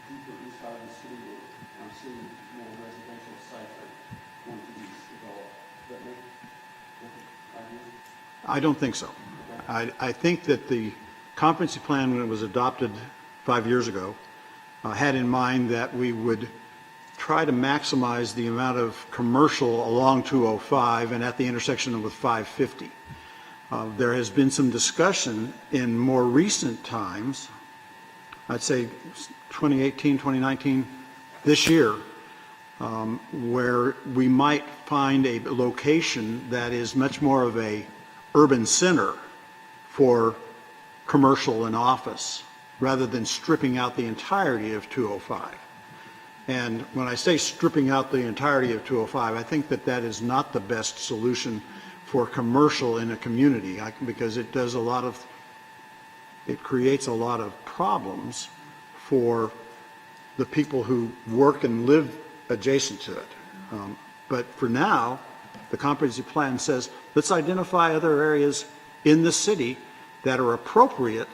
Speaker 8: deeper inside the city where I'm seeing more residential sites are going to be developed. Does that make ideas?
Speaker 4: I don't think so. I think that the comprehensive plan, when it was adopted 5 years ago, had in mind that we would try to maximize the amount of commercial along 205 and at the intersection with 550. There has been some discussion in more recent times, I'd say 2018, 2019, this year, where we might find a location that is much more of a urban center for commercial and office, rather than stripping out the entirety of 205. And when I say stripping out the entirety of 205, I think that that is not the best solution for commercial in a community, because it creates a lot of problems for the people who work and live adjacent to it. But for now, the comprehensive plan says, let's identify other areas in the city that are appropriate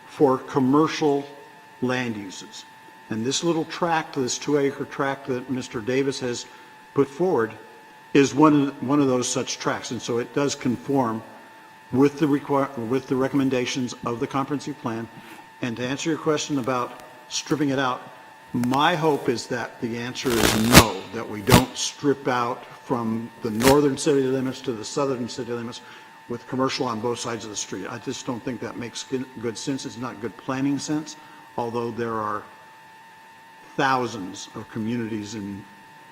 Speaker 4: for commercial land uses. And this little tract, this 2-acre tract that Mr. Davis has put forward, is one of those such tracts. And so it does conform with the recommendations of the comprehensive plan. And to answer your question about stripping it out, my hope is that the answer is no, that we don't strip out from the northern city limits to the southern city limits with commercial on both sides of the street. I just don't think that makes good sense. It's not good planning sense, although there are thousands of communities in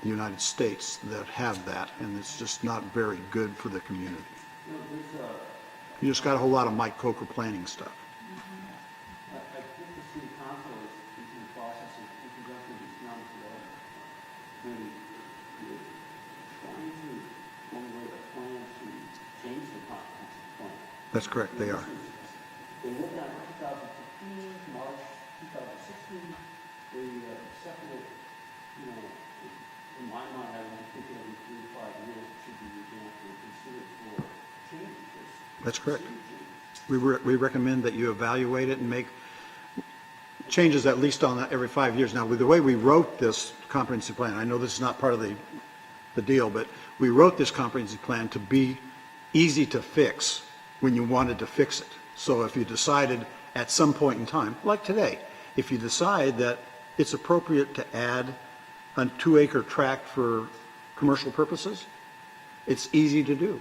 Speaker 4: the United States that have that, and it's just not very good for the community. You just got a whole lot of Mike Coker planning stuff.
Speaker 8: I think the city council is in the process of introducing this economic development. Maybe trying to formulate a plan to change the comprehensive plan.
Speaker 4: That's correct, they are.
Speaker 8: They looked at 2015, March 2016, they accepted it, you know, in my mind, I would think every 3 to 5 years it should be revamped and considered for changes.
Speaker 4: That's correct. We recommend that you evaluate it and make changes at least on that every 5 years. Now, with the way we wrote this comprehensive plan, I know this is not part of the deal, but we wrote this comprehensive plan to be easy to fix when you wanted to fix it. So if you decided at some point in time, like today, if you decide that it's appropriate to add a 2-acre tract for commercial purposes, it's easy to do.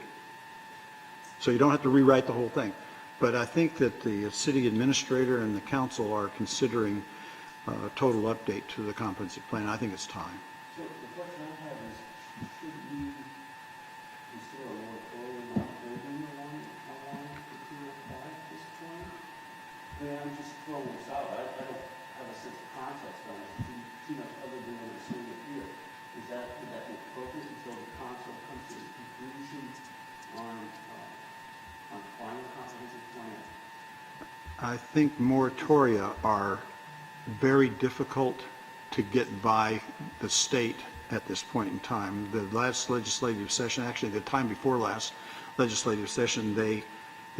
Speaker 4: So you don't have to rewrite the whole thing. But I think that the city administrator and the council are considering a total update to the comprehensive plan. I think it's time.
Speaker 8: So the question I have is, should we consider a moratorium on building the one for 205 at this point? I mean, I'm just throwing this out. I don't have a sense of context on it too much other than what I'm seeing it here. Would that be appropriate until the council comes to a conclusion on final comprehensive plan?
Speaker 4: I think moratoria are very difficult to get by the state at this point in time. The last legislative session, actually the time before last legislative session, they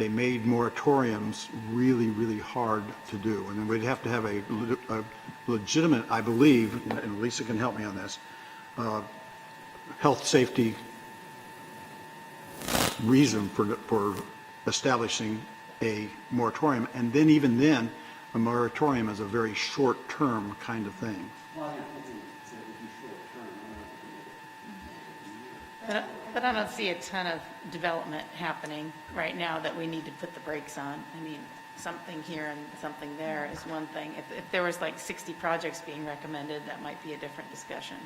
Speaker 4: made moratoriums really, really hard to do. And then we'd have to have a legitimate, I believe, and Lisa can help me on this, health safety reason for establishing a moratorium. And then even then, a moratorium is a very short-term kind of thing.
Speaker 8: Well, I don't think it would be short term.
Speaker 2: But I don't see a ton of development happening right now that we need to put the brakes on. I mean, something here and something there is one thing. If there was like 60 projects being recommended, that might be a different discussion.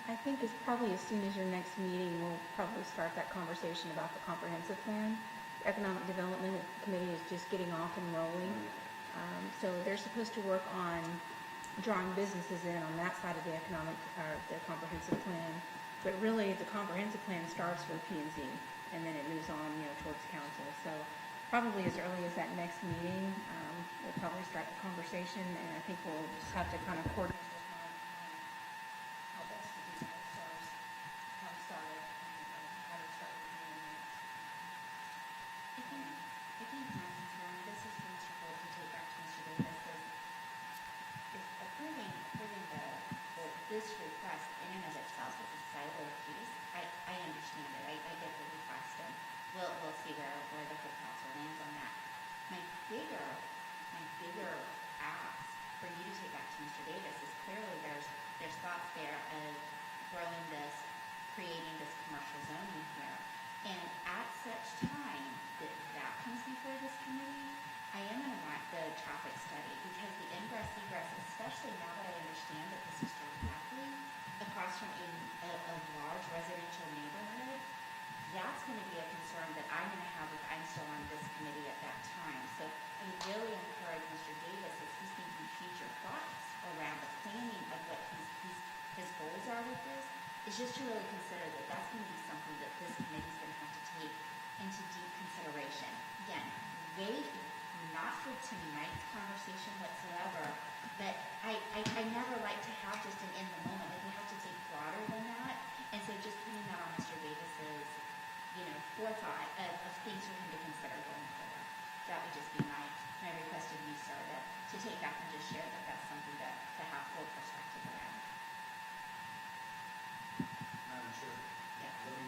Speaker 11: I think it's probably as soon as your next meeting, we'll probably start that conversation about the comprehensive plan. The Economic Development Committee is just getting off and rolling. So they're supposed to work on drawing businesses in on that side of the the comprehensive plan. But really, the comprehensive plan starts with P&Z, and then it moves on, towards council. So probably as early as that next meeting, we'll probably start the conversation, and I think we'll just have to kind of coordinate how best to do that as far as how to start it, and how to start reviewing it.
Speaker 7: I think my concern, this is for Mr. Gold to take back to Mr. Davis, is approving this request in and of itself is a silo piece. I understand it. I get the request, and we'll see where the whole council lands on that. My bigger ask for you to take back to Mr. Davis is clearly there's thoughts there of growing this, creating this commercial zoning here. And at such time that comes before this committee, I am going to want the traffic study, because the ingress, egress, especially now that I understand that this is directly across from a large residential neighborhood, that's going to be a concern that I'm going to have if I'm still on this committee at that time. So I really encourage Mr. Davis, as he's thinking future thoughts around the planning of what his goals are with this, is just to really consider that that's going to be something that this committee is going to have to take into deep consideration. Again, not for tonight's conversation whatsoever, but I never like to have just an in the moment. Like, we have to think broader than that. And so just putting that on Mr. Davis's, forethought of things for him to consider going forward. That would just be my request of you, sir, to take back and just share that that's something to have full perspective around.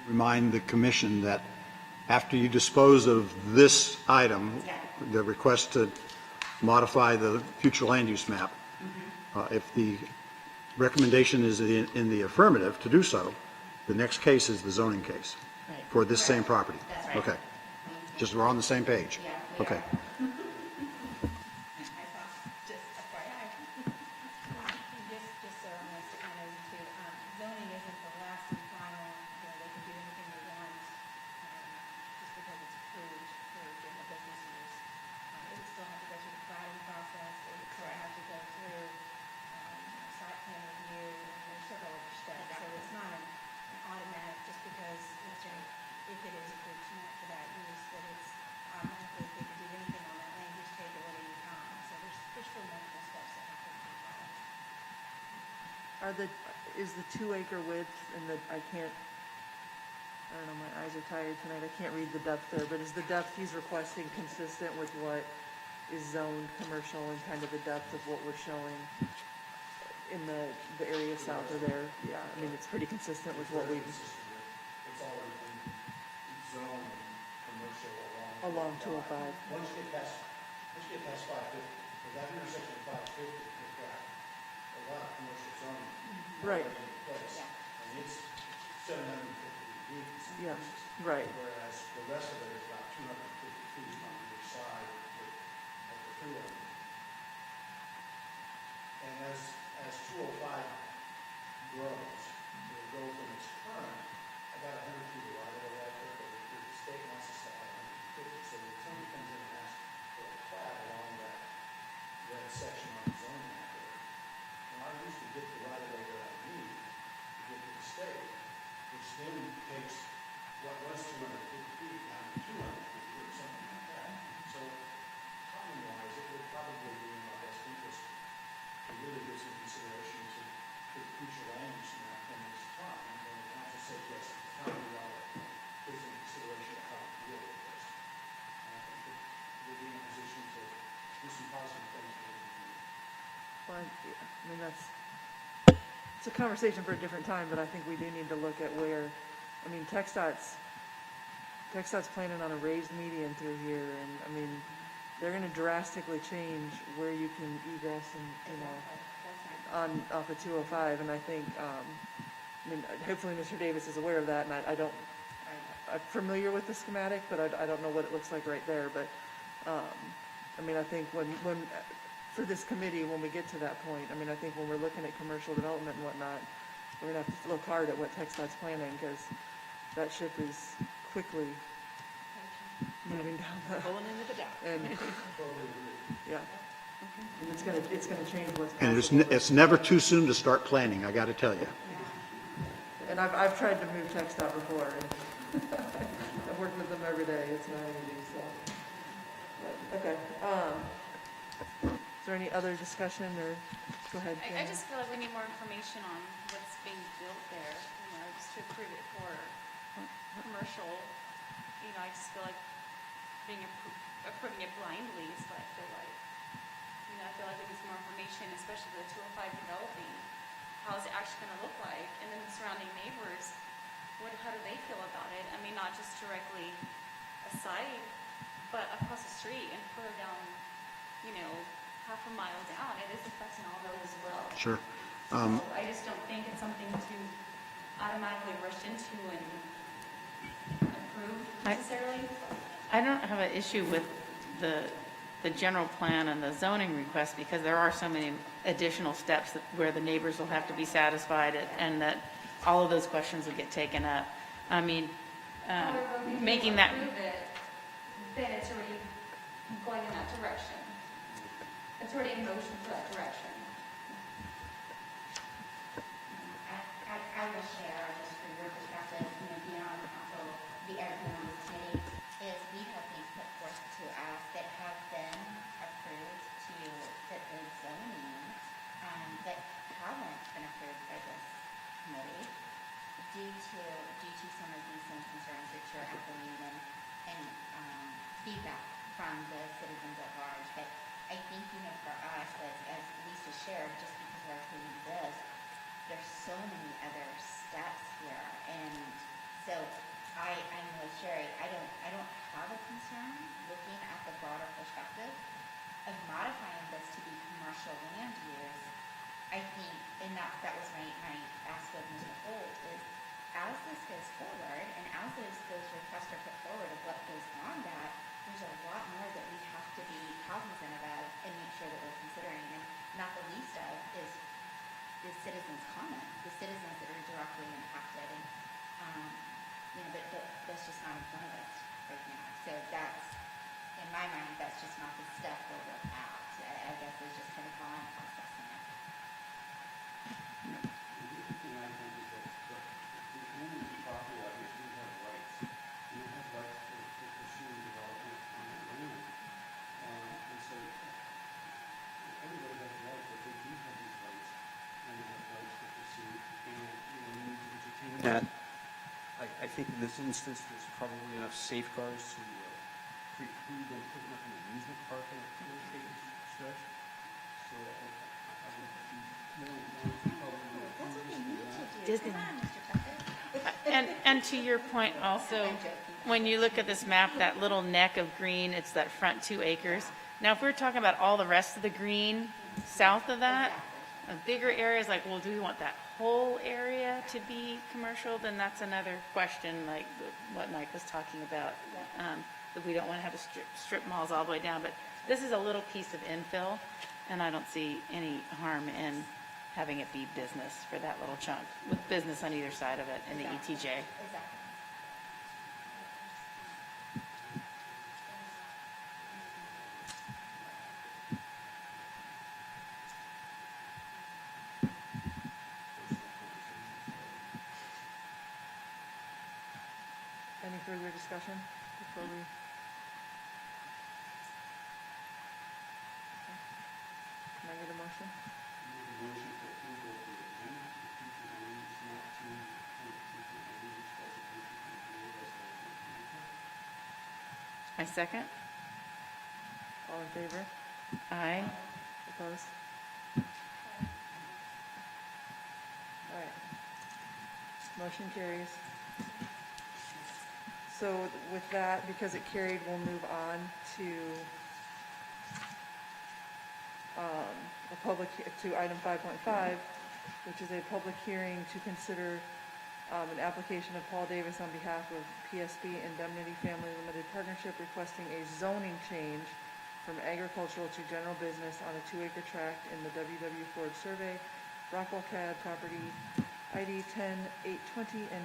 Speaker 4: Remind the commission that after you dispose of this item, the request to modify the future land use map, if the recommendation is in the affirmative to do so, the next case is the zoning case
Speaker 7: Right.
Speaker 4: for this same property.
Speaker 7: That's right.
Speaker 4: Okay, just we're on the same page.
Speaker 7: Yeah, we
Speaker 4: Okay.
Speaker 7: are. I thought, just FYI.
Speaker 11: Just so everyone knows to kind of, to, zoning isn't the last and final, they can do anything they want, just because it's approved for general business use. It would still have to go through the plating process, it would still have to go through, site plan review, and there's several other steps. So it's not an automatic, just because, if it is approved tonight for that use, that it's automatically, they can do anything on that land use table at any time. So there's still multiple steps that have to be followed.
Speaker 1: Is the 2-acre width and I don't know, my eyes are tired tonight, I can't read the depth there, but is the depth he's requesting consistent with what is zoned commercial and kind of the depth of what we're showing in the area south of there? Yeah, I mean, it's pretty consistent with what we,
Speaker 3: It's already been zoned commercial
Speaker 1: along 205.
Speaker 3: Once you get past 550, because that intersection of 550, you've got a lot of commercial zoning.
Speaker 1: Right.
Speaker 3: already in place. And it's 750 feet deep. in some
Speaker 1: Yeah,
Speaker 3: places,
Speaker 1: right.
Speaker 3: Whereas the rest of it is about 250 feet on either side of the freeway. And as 205 grows, it will go from its current about 100 feet wide of that, but the state wants us to have 150. So when somebody comes in and asks for a plat along that section on the zoning map there, and I usually get the right of way that I need to get to the state, which then takes what was 250 feet down to 250 or something like that. So timing-wise, it would probably be in our best interest to really give some consideration to the future land use map when it's time, and when the council says yes, it's time, we ought to give some consideration to how to deal with this. And I think that we'll be in a position to do some positive things for the community.
Speaker 1: Well, yeah, I mean, it's a conversation for a different time, but I think we do need to look at where, I mean, TxDOT's planning on a raised median through here, and, I mean, they're gonna drastically change where you can egress and, off of 205, and I think, I mean, hopefully Mr. Davis is aware of that, and I'm familiar with the schematic, but I don't know what it looks like right there, but, I mean, I think when, for this committee, when we get to that point, I mean, I think when we're looking at commercial development and whatnot, we're gonna have to look hard at what TxDOT's planning, because that ship is quickly moving down the,
Speaker 2: Going into the dock.
Speaker 1: and, yeah. And it's gonna change what's
Speaker 4: And
Speaker 1: possible.
Speaker 4: it's never too soon to start planning, I got to tell you.
Speaker 1: And I've tried to move TxDOT before, and I've worked with them every day, it's not easy, so. But, okay, is there any other discussion, or, go ahead.
Speaker 5: I
Speaker 1: Dana.
Speaker 5: just feel like we need more information on what's being built there, just to approve it for commercial. I just feel like approving it blindly is what I feel like. I feel like we need some more information, especially with the 205 developing. How is it actually gonna look like? And then the surrounding neighbors, how do they feel about it? I mean, not just directly aside, but across the street and further down, half a mile down. It is affecting all those as well.
Speaker 4: Sure.
Speaker 5: So I just don't think it's something to automatically rush into and approve necessarily.
Speaker 2: I don't have an issue with the general plan and the zoning request, because there are so many additional steps where the neighbors will have to be satisfied, and that all of those questions will get taken up. I mean, making that,
Speaker 5: Approve it, then it's already going in that direction. It's already in motion for that direction.
Speaker 7: I will share, just from your perspective, being on the council, the economic committee, is we have things put forth to us that have been approved to fit the zoning, that haven't been approved by this committee due to some of these same concerns that you're echoing and feedback from the citizens at large. But I think, for us, as Lisa shared, just because we're approving this, there's so many other steps here, and so I'm with Sherry. I don't have a concern looking at the broader perspective of modifying this to be commercial land use. I think and that was my ask of Mr. Holt, is as this goes forward, and as those requests are put forward of what goes on that, there's a lot more that we have to be cognizant of and make sure that we're considering, and not the least of is the citizens' comments, the citizens that are directly impacted, and, but that's just not in front of us right now. So that's, in my mind, that's just not the step where we're at. I guess is just kind of how I'm processing it.
Speaker 8: The other thing I think is that the owner of the property obviously have rights. And they have rights for pursuing development on their land. And so everybody has rights, but they do have these rights, and they have rights to pursue. And, we need to entertain that. I think in this instance, there's probably enough safeguards to preclude them putting up an amusement park in a commercial stretch. So I would be more inclined to probably
Speaker 7: That's what
Speaker 8: approve
Speaker 7: you
Speaker 8: this
Speaker 7: need
Speaker 8: than
Speaker 7: to do.
Speaker 8: that.
Speaker 7: Come on, Mr. Tucker.
Speaker 2: And to your point also, when you look at this map, that little neck of green, it's that front 2 acres. Now, if we're talking about all the rest of the green south of that, a bigger area is like, well, do we want that whole area to be commercial? Then that's another question, like what Mike was talking about. That we don't want to have a strip malls all the way down, but this is a little piece of infill, and I don't see any harm in having it be business for that little chunk, with business on either side of it in the ETJ.
Speaker 7: Exactly.
Speaker 1: Any further discussion before we? Can I get a motion?
Speaker 8: Motion for approval of the amendment to the future land use map change to future land use designation from rural residential to commercial.
Speaker 2: I second.
Speaker 1: All in favor?
Speaker 2: Aye.
Speaker 1: Opposed? All right. Motion carries. So with that, because it carried, we'll move on to item 5.5, which is a public hearing to consider an application of Paul Davis on behalf of PSB Indemnity Family Limited Partnership requesting a zoning change from agricultural to general business on a 2-acre tract in the WW Ford Survey, Rockwell CAD property ID 10-820 and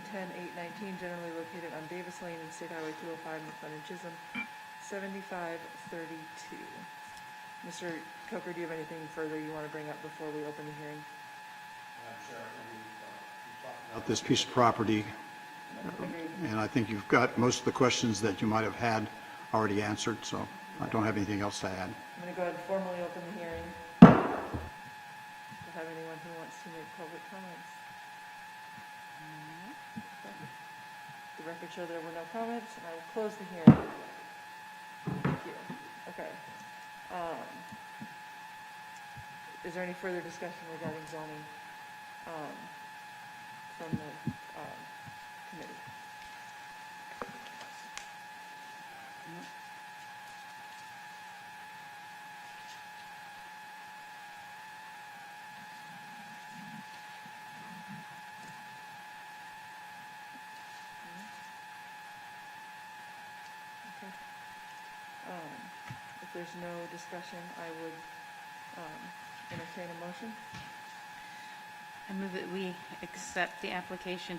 Speaker 1: 10-819, generally located on Davis Lane and State Highway 205, McLendon-Chisholm, 7532. Mr. Coker, do you have anything further you want to bring up before we open the hearing?
Speaker 4: About this piece of property, and I think you've got most of the questions that you might have had already answered, so I don't have anything else to add.
Speaker 1: I'm going to go ahead and formally open the hearing. Do you have anyone who wants to make public comments? The record show there were no comments, and I will close the hearing. Thank you. Okay. Is there any further discussion regarding zoning from the committee? Okay. If there's no discussion, I would entertain a motion.
Speaker 2: I move that we accept the application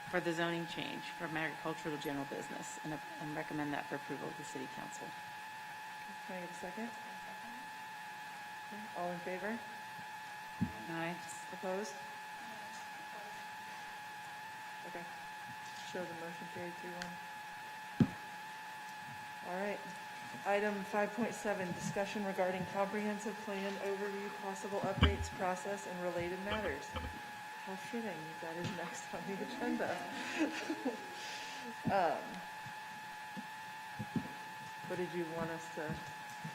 Speaker 2: for the zoning change from agricultural to general business and recommend that for approval of the city council.
Speaker 1: Can I get a second? Okay. All in favor?
Speaker 2: Aye.
Speaker 1: Opposed? Okay. Show the motion carried 3-1. All right. Item 5.7, discussion regarding comprehensive plan overview, possible updates, process, and related matters. How fitting, that is next on the agenda. What did you want us to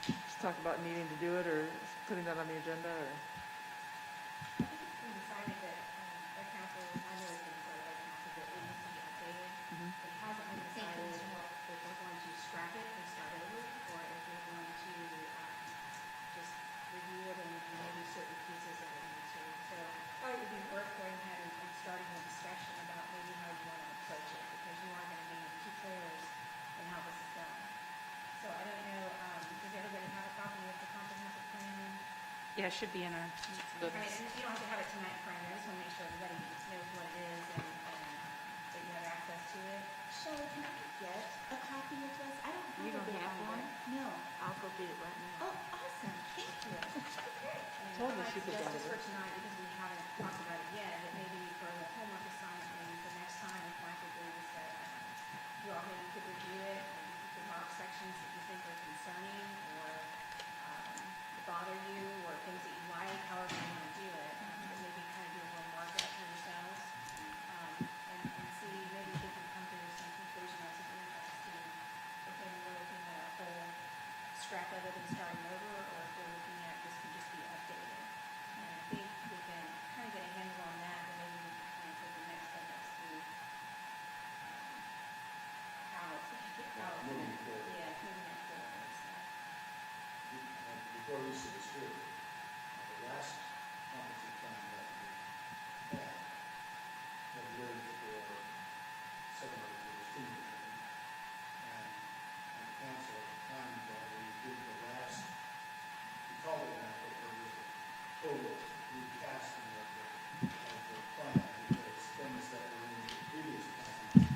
Speaker 1: just talk about needing to do it, or putting that on the agenda, or?
Speaker 11: We decided that our council, I know it's been decided by council that it needs to be updated. It hasn't been decided if we're going to scrap it and start over, or if we're going to just review it and maybe certain pieces that we need to. So
Speaker 5: Yeah, it should be in our,
Speaker 11: I mean, you don't have to have it tonight, Frank, I just want to make sure everybody knows what it is and that you have access to it.
Speaker 7: Shelley, can I get a copy of this? I don't have
Speaker 5: You
Speaker 7: a
Speaker 5: don't
Speaker 7: big
Speaker 5: have one?
Speaker 7: binder. No.
Speaker 5: I'll go get it right now.
Speaker 7: Oh, awesome. Thank you. Okay.
Speaker 11: Totally. I might suggest this for tonight because we haven't talked about it yet, but maybe for the homework assignment, maybe for next time, if Michael agrees that you all maybe could review it and you could mark sections that you think are concerning or bother you or things that you like, however you want to do it. And maybe kind of do a little markup for yourselves and see, maybe we can come to some conclusion as an interest to if maybe we're looking at a whole scrap of it and starting over, or if we're looking at this could just be updated. And I think we can kind of get a handle on that, and maybe we can kind of take the next step as to how
Speaker 3: Moving forward.
Speaker 11: yeah, moving it forward. So.
Speaker 3: Before Lisa was here, the last competency plan that we had lived for 7 or 8 years, 2 years, and council at the time that we did the last, we called it that, but there was a total recasting of the plan, because things that were in the previous plan,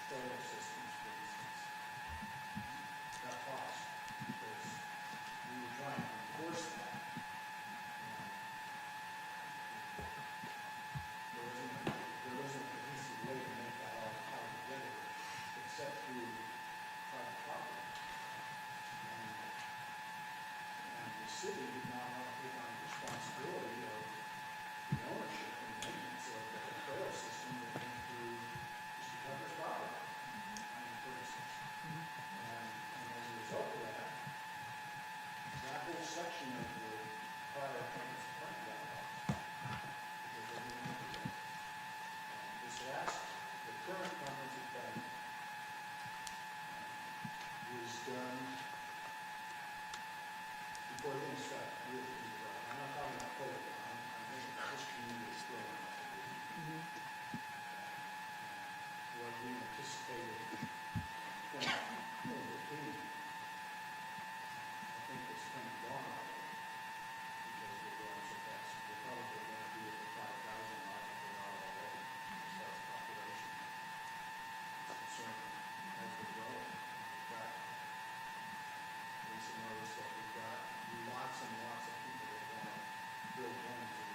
Speaker 3: trail systems, for instance, got lost, because we were trying to enforce that. There wasn't a cohesive way to make that all tie together, except through private property. And the city did not want to take on the responsibility of the ownership and maintenance of the trail system that went through Mr. Tucker's property, for instance. And as a result of that, that whole section of the prior comprehensive plan got lost. Because they didn't want to do that. This last, the current comprehensive plan was done before things started really moving around. I'm not talking about COVID, I'm thinking about this community is growing up. What we anticipated in 2015, I think it's kind of gone already because we're growing so fast. We're probably going to be at the 5,000 mark if we're not already as far as population is concerned as we grow. We've got, Lisa knows that we've got lots and lots of people that want to build homes in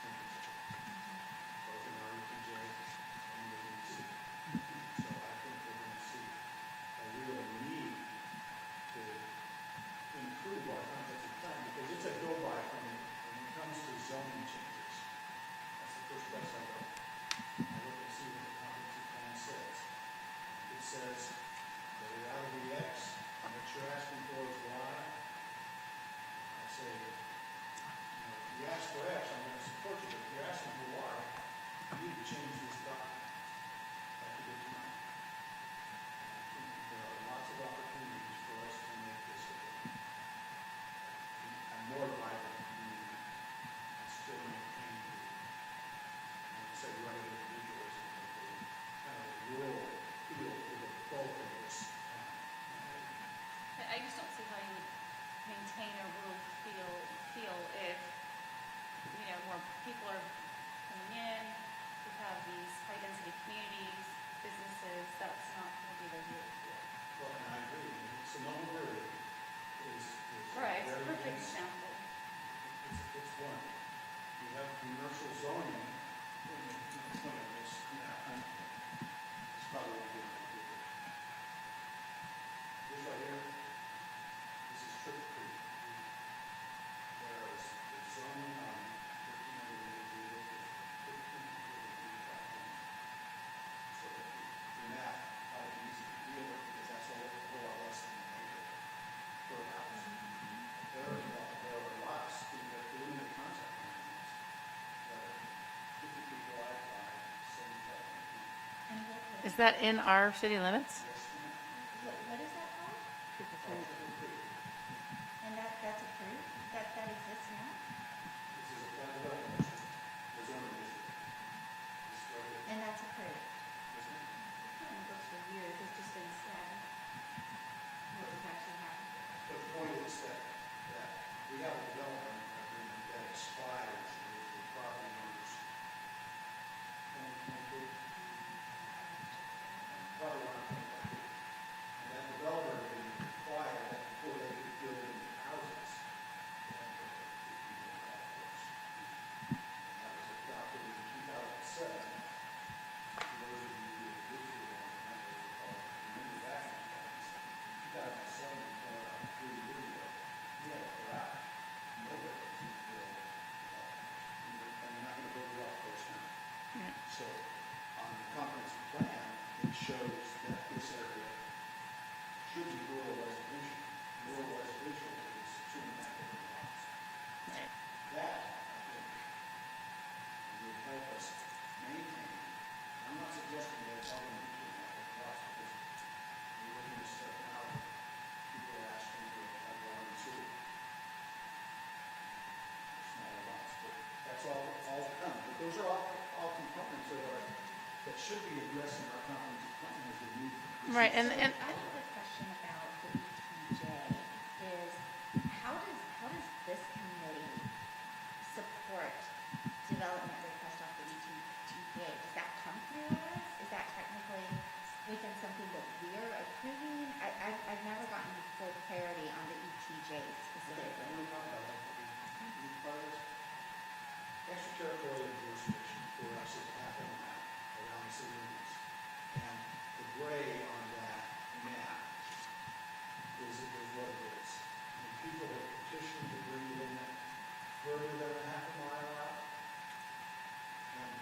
Speaker 3: Lincolnshire, both in our EPJ and the DC. So I think we're going to see a real need to improve our comprehensive plan, because it's a go-by for me when it comes to zoning changes. That's the first place I go. I look and see what the comprehensive plan says. It says the reality X, and what you're asking for is Y. I say, if you ask for X, I'm going to support you, but if you're asking for Y, you need to change this document. Like you did tonight. I think there are lots of opportunities for us to make this a more vibrant community and still maintain the, say, right individuals and kind of a rural feel for the bulk of this town.
Speaker 5: I just don't see how you would maintain a rural feel if, more people are coming in, we have these high-density communities, businesses, that's not going to be the rural feel.
Speaker 3: Well, and I agree. Sonoma Valley is
Speaker 5: Right, it's a
Speaker 3: very
Speaker 5: perfect
Speaker 3: dense.
Speaker 5: example.
Speaker 3: It's one. You have commercial zoning. It's probably a good idea. This right here, this is Triple Creek. Whereas the zoning on 1500 is 1555. So the map, how easy to deal with, because that's a whole lot less than an acre per house. There are lots that are doing the concept plans that are 50 feet wide by 75 feet.
Speaker 7: And what,
Speaker 2: Is that in our city limits?
Speaker 7: what is that called? And that's approved? That exists now?
Speaker 3: This is a plan development district, the zoning district. This right here.
Speaker 7: And that's approved?
Speaker 3: Isn't it?
Speaker 11: It goes for years, it's just been said what was actually happening.
Speaker 3: But the point is that we have a development agreement
Speaker 4: shows that this area should be rural residential. Rural residential is 2.5 acre lots.
Speaker 2: Right.
Speaker 4: That, I think, would help us maintain. I'm not suggesting that it's all going to be 2.5 acre lots, because we're looking to start now, people are asking for a water and sewer. Smaller lots, but that's all to come. But those are all components that should be addressed in our comprehensive plan as we move.
Speaker 2: Right, and
Speaker 7: I have a question about the ETJ, is how does this committee support development request off the ETJ? Does that come through us? Is that technically within something that we're approving? I've never gotten full clarity on the ETJ specifically.
Speaker 4: Extraterritorial jurisdiction for us is half a mile around the city limits. And the gray on that map is what it is. And people have petitioned to bring it in further than a half a mile out. And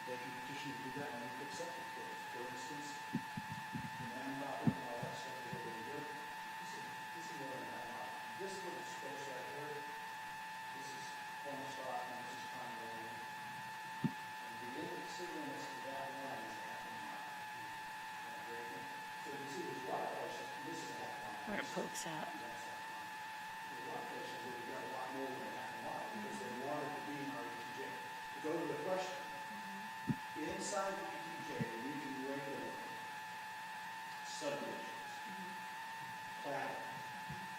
Speaker 4: they can petition to do that, and we've accepted for it. For instance, the land property and all that stuff is over here. This is more than a half mile. This little space right here, this is Homestop, and this is Conway. And the city limits to that line is a half a mile. So you see, there's a lot of places, this is a half mile.
Speaker 2: where it pokes out.
Speaker 4: That's half mile. There's a lot of places where we've got a lot more than a half a mile, because they wanted to be in our ETJ. To go to the question, inside the ETJ, we can regulate subdivisions, platting.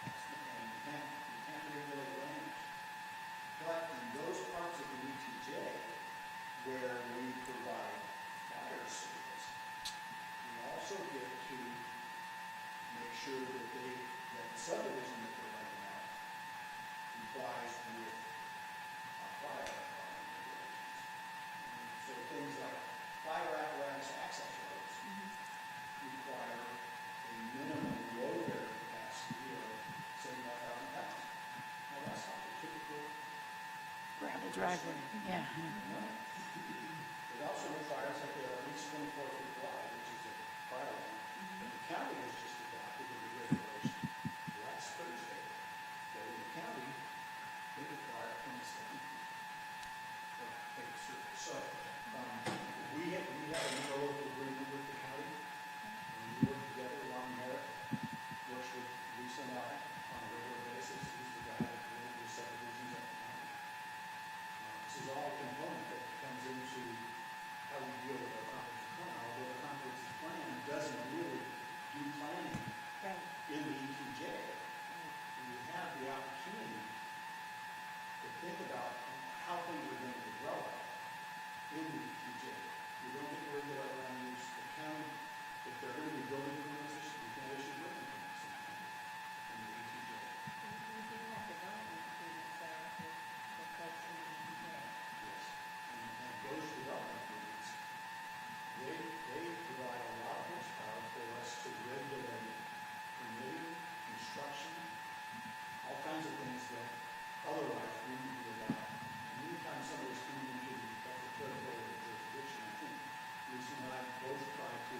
Speaker 4: And you can't regulate land. But in those parts of the ETJ where we provide fire service, we also get to make sure that the subdivision that they're laying out complies with our fire department regulations. So things like fire apparatus access roads require a minimum load bearing capacity of 75,000 pounds. Now, that's not the typical.
Speaker 2: Gravel driveway, yeah.
Speaker 4: It also requires that they are at least 24 feet wide, which is a fire line. And the county has just adopted a new regulation last Thursday that in the county, they require 27 feet of paved surface. So we have a new local agreement with the county, and we work together along there, works with Lisa and I on a regular basis. He's the guy that runs the subdivisions at the county. This is all a component that comes into how we deal with our comprehensive plan, although the comprehensive plan doesn't really do planning in the ETJ. We have the opportunity to think about how things are going to develop in the ETJ. We don't get to regulate our land use. The county, if they're going to be building permits, we can't issue building permits in the ETJ.
Speaker 7: We do have development agreements there with folks in the ETJ.
Speaker 4: Yes. And those development agreements, they provide a lot of horsepower for us to regulate permitting, construction, all kinds of things that otherwise we would be allowed. And anytime somebody's coming into the extraterritorial jurisdiction, I think Lisa and I both try to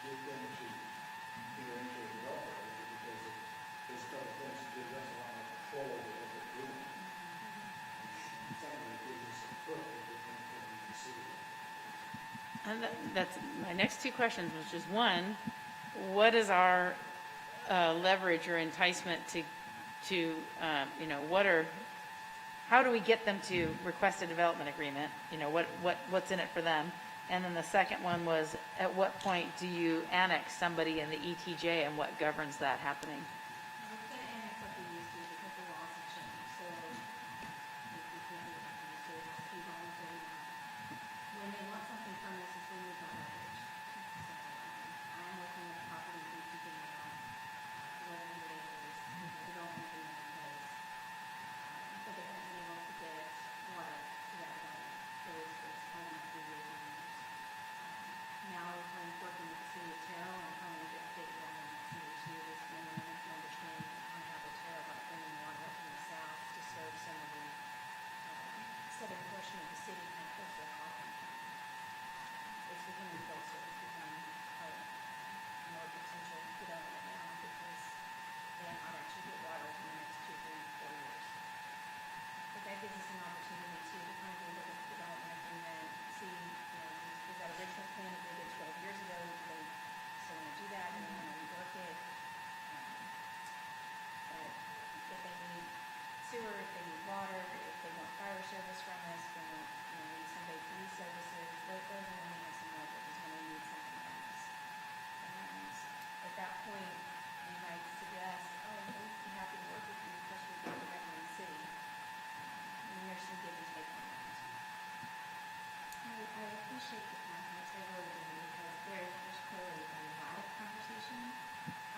Speaker 4: get them to enter into a developer area because of those couple things that give us a lot more control over what they're doing. And secondly, it gives us a foot that we can put in the city.
Speaker 2: And that's my next two questions, which is one, what is our leverage or enticement to how do we get them to request a development agreement? What's in it for them? And then the second one was, at what point do you annex somebody in the ETJ, and what governs that happening?
Speaker 11: We can't annex like we used to because the laws have changed, so we can't do it like we used to, it has to be voluntary now. When they want something from us, is when we've got leverage. So, I'm working with properties in ETJ now, 1,100 acres, development agreement in place. But they haven't been able to get water to that development, so it's only 3 years and years. Now I'm working with the city of Terrell and trying to get state government to issue this memorandum of understanding on how the Terrell about bringing water up from the south to serve some of the southern portion of the city and coastal Coffin County. It's becoming closer, it's becoming plan how to actually get water in the next 2, 3, 4 years. But that gives us an opportunity to kind of look at the development and then see, was that original plan that they did 12 years ago, do they still want to do that, and they want to rework it? But if they need sewer, if they need water, if they want fire service from us, then need somebody police services, those are when they have some levels, is when they need something from us. And at that point, we might suggest, we'd be happy to work with you, especially if you're having in the city. And there's some give and take on that.
Speaker 7: I appreciate the context, I really do, because there's clearly a lot of conversation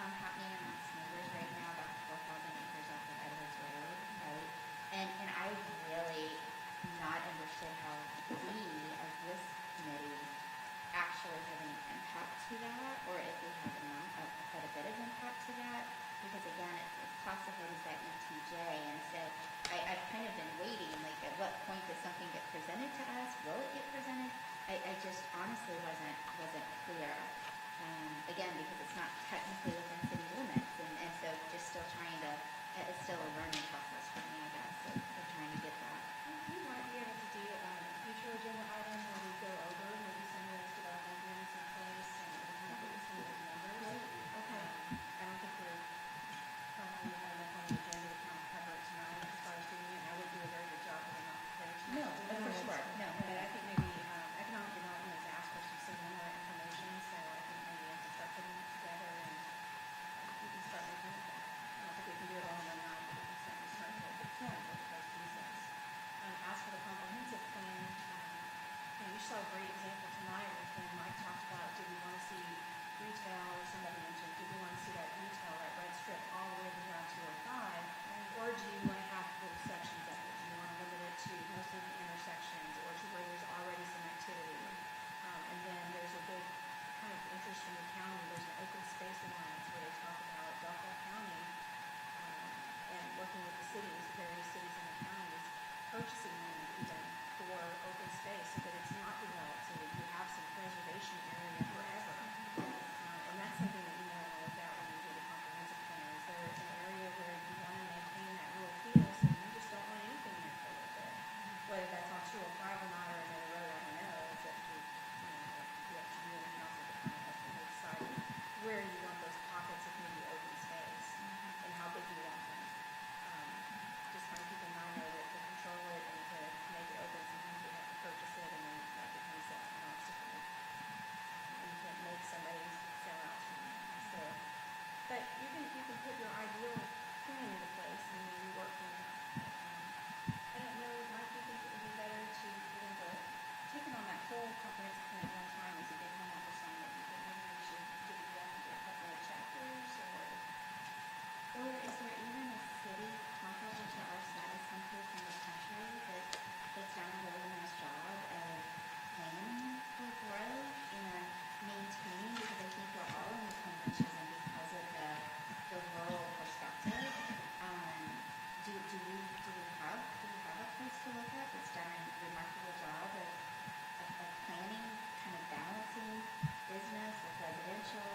Speaker 7: happening amongst neighbors right now about 4,000 acres off of Edwards Road, right? And I really not understood how we, as this committee, actually have any impact to that, or if we have quite a bit of impact to that, because again, it's classified as that ETJ, and so I've kind of been waiting, like at what point does something get presented to us? Will it get presented? I just honestly wasn't clear. Again, because it's not technically within city limits, and so just still trying to, it's still a learning process for me, I guess, of trying to get that.
Speaker 11: We might be able to do future agenda items where we go over maybe some of those development agreements in place and kind of put some of those numbers.
Speaker 7: Okay.
Speaker 11: I don't think we're probably have enough on the agenda to kind of cover it tonight as far as doing it. And I would do a very good job, but I'm not prepared to.
Speaker 7: No, for sure. No.
Speaker 11: But I think maybe economic development has asked for some similar information, so I think maybe we have to start putting it together and we can start looking at that. I don't think we can do it all in one night, but we can certainly start to look at those pieces. As for the comprehensive plan, you saw a great example tonight when Mike talked about, do we want to see retail, or somebody mentioned, do we want to see that retail, that red strip all the way down 205, or do you want to have little sections of it? Do you want to limit it to mostly the intersections, or to where there's already some activity? And then there's a big kind of interest from the county, there's an open space alliance where they talk about Delaware County and working with the cities, various cities in the counties, purchasing land even for open space so that it's not developed, so that you have some preservation area forever. And that's something that you may want to look at when you do the comprehensive plan. Is there an area where you want to maintain that rural feel, so you just don't want anything there for a little bit? Whether that's on 205 or not, or another road, I don't know. It's up to, up to you and the council to kind of ultimately decide where you want those pockets of maybe open space and how big you want them. Just kind of keep in mind though that to control it and to make it open, sometimes we have to purchase it, and then that becomes an obstacle. And you can't make somebody sell out to you. So, but you can put your ideal plan into place and then you work from that. I don't know, Mike, do you think it would be better to get into taking on that whole comprehensive plan at one time as a big homework assignment? You think maybe we should divvy it up into a couple of chapters,
Speaker 7: Or is there even a city comparable to our size someplace in the country that's done a really nice job of planning for growth and maintaining, because I think we're all in McLendon-Chisholm because of the rural perspective. Do we have a place to look at that's done a remarkable job of planning, kind of balancing business with residential,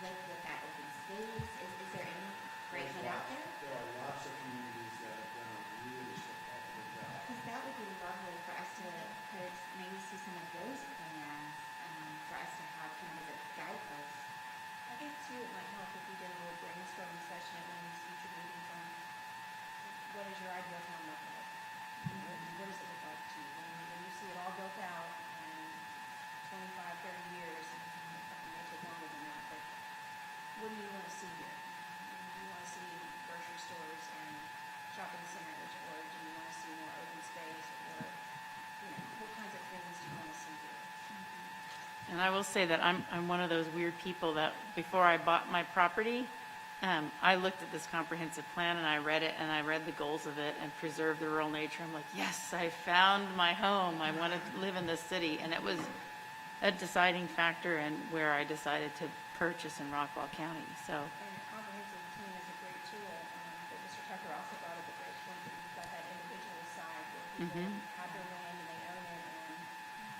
Speaker 7: with that open space? Is there any great one out there?
Speaker 12: There are lots of communities that have done a really spectacular job.
Speaker 7: Because that would be lovely for us to maybe see some of those plans, for us to have kind of as a guidepost.
Speaker 11: I think too, it might help if we did a little brainstorming session at one of these future meetings on what does your ideal town look like? What does it look like to you? When you see it all built out in 25, 30 years, it may take longer than that, but what do you want to see here? Do you want to see grocery stores and shopping centers, or do you want to see more open space, or, what kinds of things do you want to see here?
Speaker 2: And I will say that I'm one of those weird people that before I bought my property, I looked at this comprehensive plan and I read it and I read the goals of it and preserve the rural nature. I'm like, yes, I found my home. I want to live in this city. And it was a deciding factor in where I decided to purchase in Rockwall County. So,
Speaker 11: And the comprehensive plan is a great tool, but Mr. Tucker also brought up a great point that you've got that individual side where people have their land and they own it, and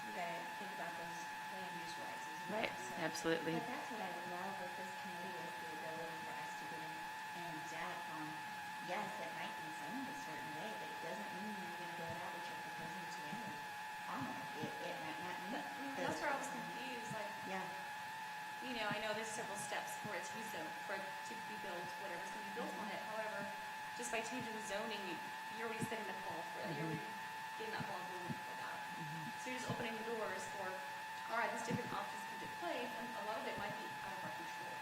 Speaker 11: you gotta think about those land use rights as well.
Speaker 2: right,
Speaker 11: So,
Speaker 2: absolutely.
Speaker 7: But that's what I would love with this committee, is the ability for us to get into yes, it might be zoned a certain way, but it doesn't mean you're gonna go that what you're proposing to enter on it. It might not meet
Speaker 5: That's
Speaker 7: those.
Speaker 5: where I was confused, like,
Speaker 7: Yeah.
Speaker 5: you know, I know there's several steps for it to be zoned, for it to be built, whatever's gonna be built on it. However, just by changing the zoning, you're already setting the ball for that. You're already getting that ball rolling for that. So you're just opening the doors for, all right, these different options can take place, and a lot of it might be out of our control.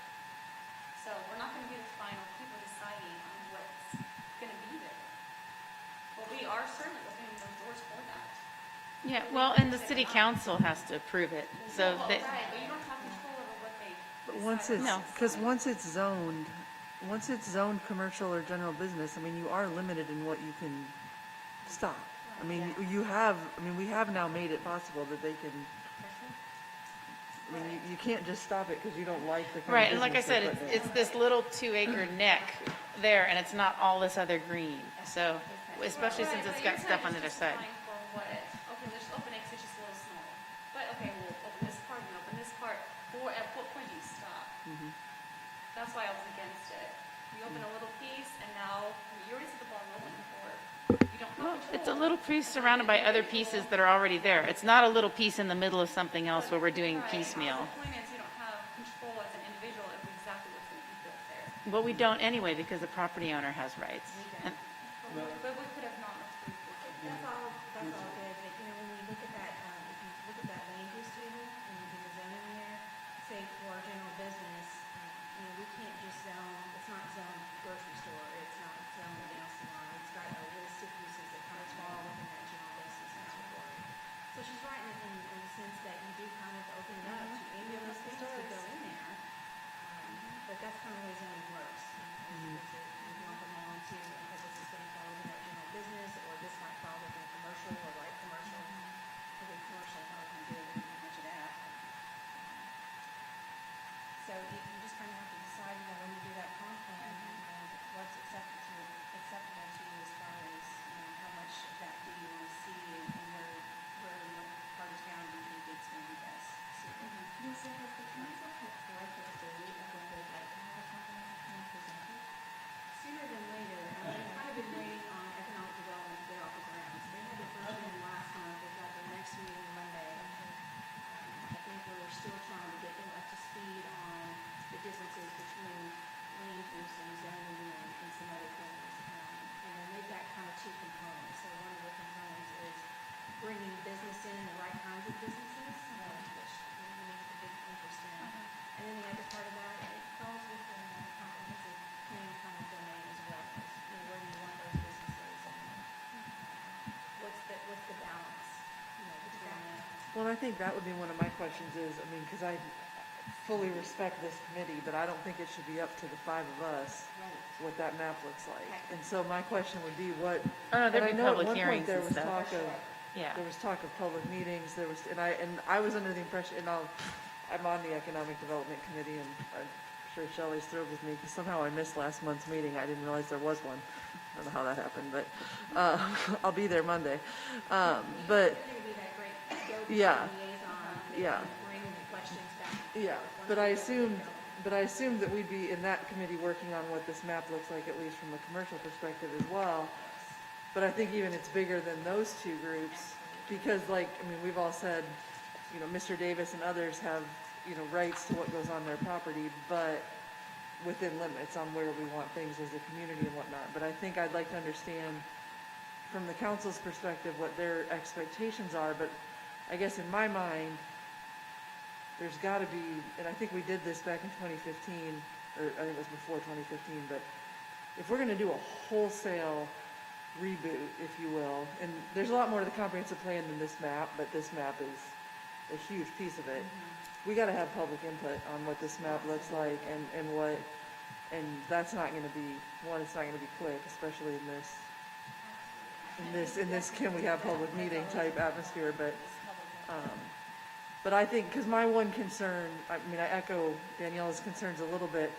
Speaker 5: So we're not gonna be the final people deciding on what's gonna be there. But we are certainly opening those doors for that.
Speaker 2: Yeah, well, and the city council has to approve it, so
Speaker 5: Well,
Speaker 2: that,
Speaker 5: right, but you don't have control over what they
Speaker 1: But once
Speaker 5: decide.
Speaker 1: it's,
Speaker 2: No.
Speaker 1: because once it's zoned commercial or general business, I mean, you are limited in what you can stop. I mean, we have now made it possible that they can, I mean, you can't just stop it because you don't like the kind
Speaker 2: right,
Speaker 1: of
Speaker 2: and like I
Speaker 1: business they're
Speaker 2: said,
Speaker 1: putting in.
Speaker 2: it's this little 2-acre neck there, and it's not all this other green, so, especially since it's got stuff on the other side.
Speaker 5: Okay, there's openings, it's just a little small. But, okay, we'll open this part, we open this part, or at what point do you stop? That's why I was against it. You open a little piece, and now you already set the ball rolling for it. You don't have control.
Speaker 2: It's a little piece surrounded by other pieces that are already there. It's not a little piece in the middle of something else where we're doing
Speaker 5: Right.
Speaker 2: piecemeal.
Speaker 5: The point is, you don't have control as an individual of exactly what's going to be built there.
Speaker 2: Well, we don't anyway, because the property owner has rights. And
Speaker 5: But we could have not approved it.
Speaker 11: That's all good, but you know, when we look at that, if you look at that land use table and the zoning in there, say for general business, you know, we can't just zone, it's not zoned grocery store, it's not zoned nail salon, it's got a list of uses that kind of fall within that general business category. So she's right in the sense that you do kind of open it up to any of those things to go in there. But that's kind of the way zoning works. Is it, you want them all to, okay, this is gonna fall within that general business, or this might fall within commercial, or light commercial. Within commercial, how we can do it, much of that. So you just kind of have to decide, you know, when you do that comp plan, you know, what's acceptable to you as far as, you know, how much of that do you want to see, and where what part of town do you think it's going to be best suited.
Speaker 7: Lisa, has the council put forth a date of when they'd like to have a comprehensive plan presented?
Speaker 11: Sooner than later, they've kind of been waiting on economic development to get off the ground. So they had their first meeting last month, they've got their next meeting Monday. I think we're still trying to get them up to speed on the differences between land use and zoning and some other things. And then they've got kind of two components. So one of the components is bringing business in, the right kinds of businesses, which we have a big interest in. And then the other part of that, it falls within the comprehensive plan kind of domain as well. You know, where do you want those businesses, and what's the balance, you know, between that.
Speaker 1: Well, I think that would be one of my questions is, I mean, because I fully respect this committee, but I don't think it should be up to the five of us what that map looks like. And so my question would be what.
Speaker 2: Oh, no, there'd
Speaker 1: and
Speaker 2: be
Speaker 1: I know at
Speaker 2: public
Speaker 1: one point
Speaker 2: hearings
Speaker 1: there
Speaker 2: and
Speaker 1: was
Speaker 2: stuff.
Speaker 1: talk of,
Speaker 2: Yeah.
Speaker 1: there was talk of public meetings, there was, and I was under the impression, and I'm on the Economic Development Committee, and I'm sure Shelley's thrilled with me, because somehow I missed last month's meeting, I didn't realize there was one. I don't know how that happened, but, I'll be there Monday. But,
Speaker 11: You're gonna be that great go-to
Speaker 1: Yeah.
Speaker 11: liaison that
Speaker 1: Yeah.
Speaker 11: can bring the questions back and
Speaker 1: yeah,
Speaker 11: forth.
Speaker 1: but I assumed that we'd be in that committee working on what this map looks like, at least from a commercial perspective as well. But I think even it's bigger than those two groups, because like, I mean, we've all said, you know, Mr. Davis and others have, you know, rights to what goes on their property, but within limits on where we want things as a community and whatnot. But I think I'd like to understand from the council's perspective what their expectations are, but I guess in my mind, there's gotta be, and I think we did this back in 2015, or I think it was before 2015, but if we're gonna do a wholesale reboot, if you will, and there's a lot more to the comprehensive plan than this map, but this map is a huge piece of it. We gotta have public input on what this map looks like and what, and that's not gonna be, one, it's not gonna be quick, especially in this can we have public meeting type atmosphere, but I think, because my one concern, I mean, I echo Daniela's concerns a little bit.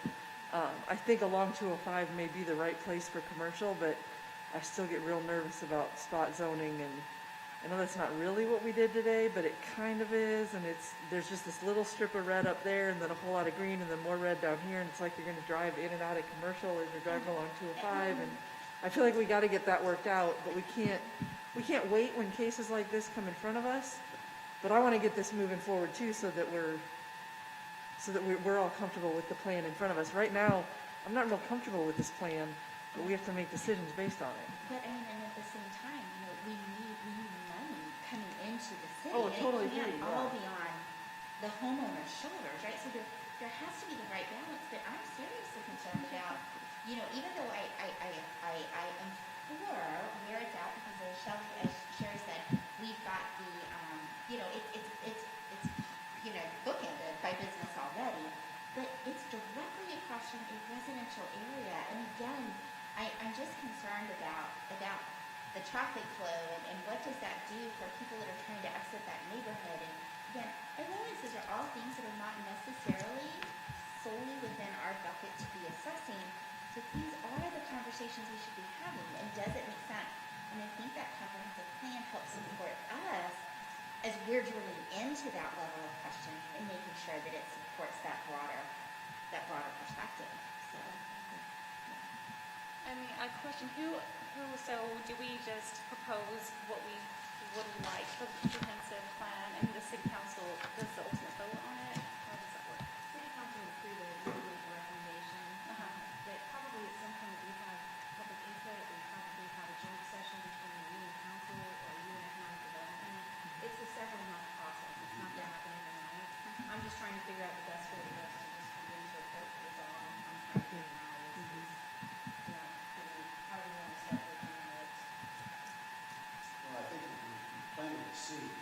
Speaker 1: I think along 205 may be the right place for commercial, but I still get real nervous about spot zoning, and I know that's not really what we did today, but it kind of is, and there's just this little strip of red up there, and then a whole lot of green, and then more red down here, and it's like you're gonna drive in and out of commercial as you're driving along 205, and I feel like we got to get that worked out, but we can't wait when cases like this come in front of us. But I want to get this moving forward too, so that we're all comfortable with the plan in front of us. Right now, I'm not real comfortable with this plan, but we have to make decisions based on it.
Speaker 7: But I mean, and at the same time, you know, we need money coming into the city.
Speaker 1: Oh, totally
Speaker 7: And it
Speaker 1: agree,
Speaker 7: can't all
Speaker 1: yeah.
Speaker 7: be on the homeowner's shoulders, right? So there has to be the right balance, but I'm seriously concerned about, you know, even though I am for where it's at, because as Sherry said, we've got the, you know, it's you know, bookended by business already, but it's directly across from a residential area. And again, I'm just concerned about the traffic flow and what does that do for people that are trying to exit that neighborhood. And again, I realize these are all things that are not necessarily solely within our bucket to be assessing, but these are the conversations we should be having. And does it make sense? And I think that comprehensive plan helps support us as we're drilling into that level of questioning and making sure that it supports that broader perspective. So,
Speaker 5: I mean, I question so do we just propose what we would like for the comprehensive plan and the city council does the ultimate vote on it? How does that work?
Speaker 11: City council is free to approve the recommendation, but probably at some point we have public input, we probably have a joint session between you and council or you and economic development. It's a several month process, it's not gonna happen overnight. I'm just trying to figure out the best way for us to just begin to approach this all. I'm trying to figure out you know, how do we want to start looking at it?
Speaker 12: Well, I think if you're planting the seed,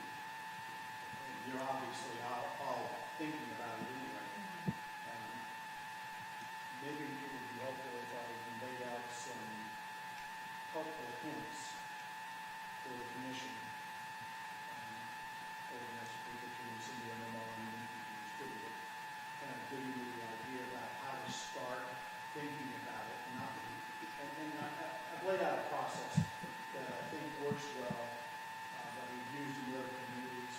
Speaker 12: you're obviously all thinking about it anyway. And maybe it would be helpful if I can lay out some helpful hints for the commission over the next week or two, send you a memo and then you can distribute it. Kind of giving you the idea about how to start thinking about it. I've laid out a process that I think works well, that we've used in other communities.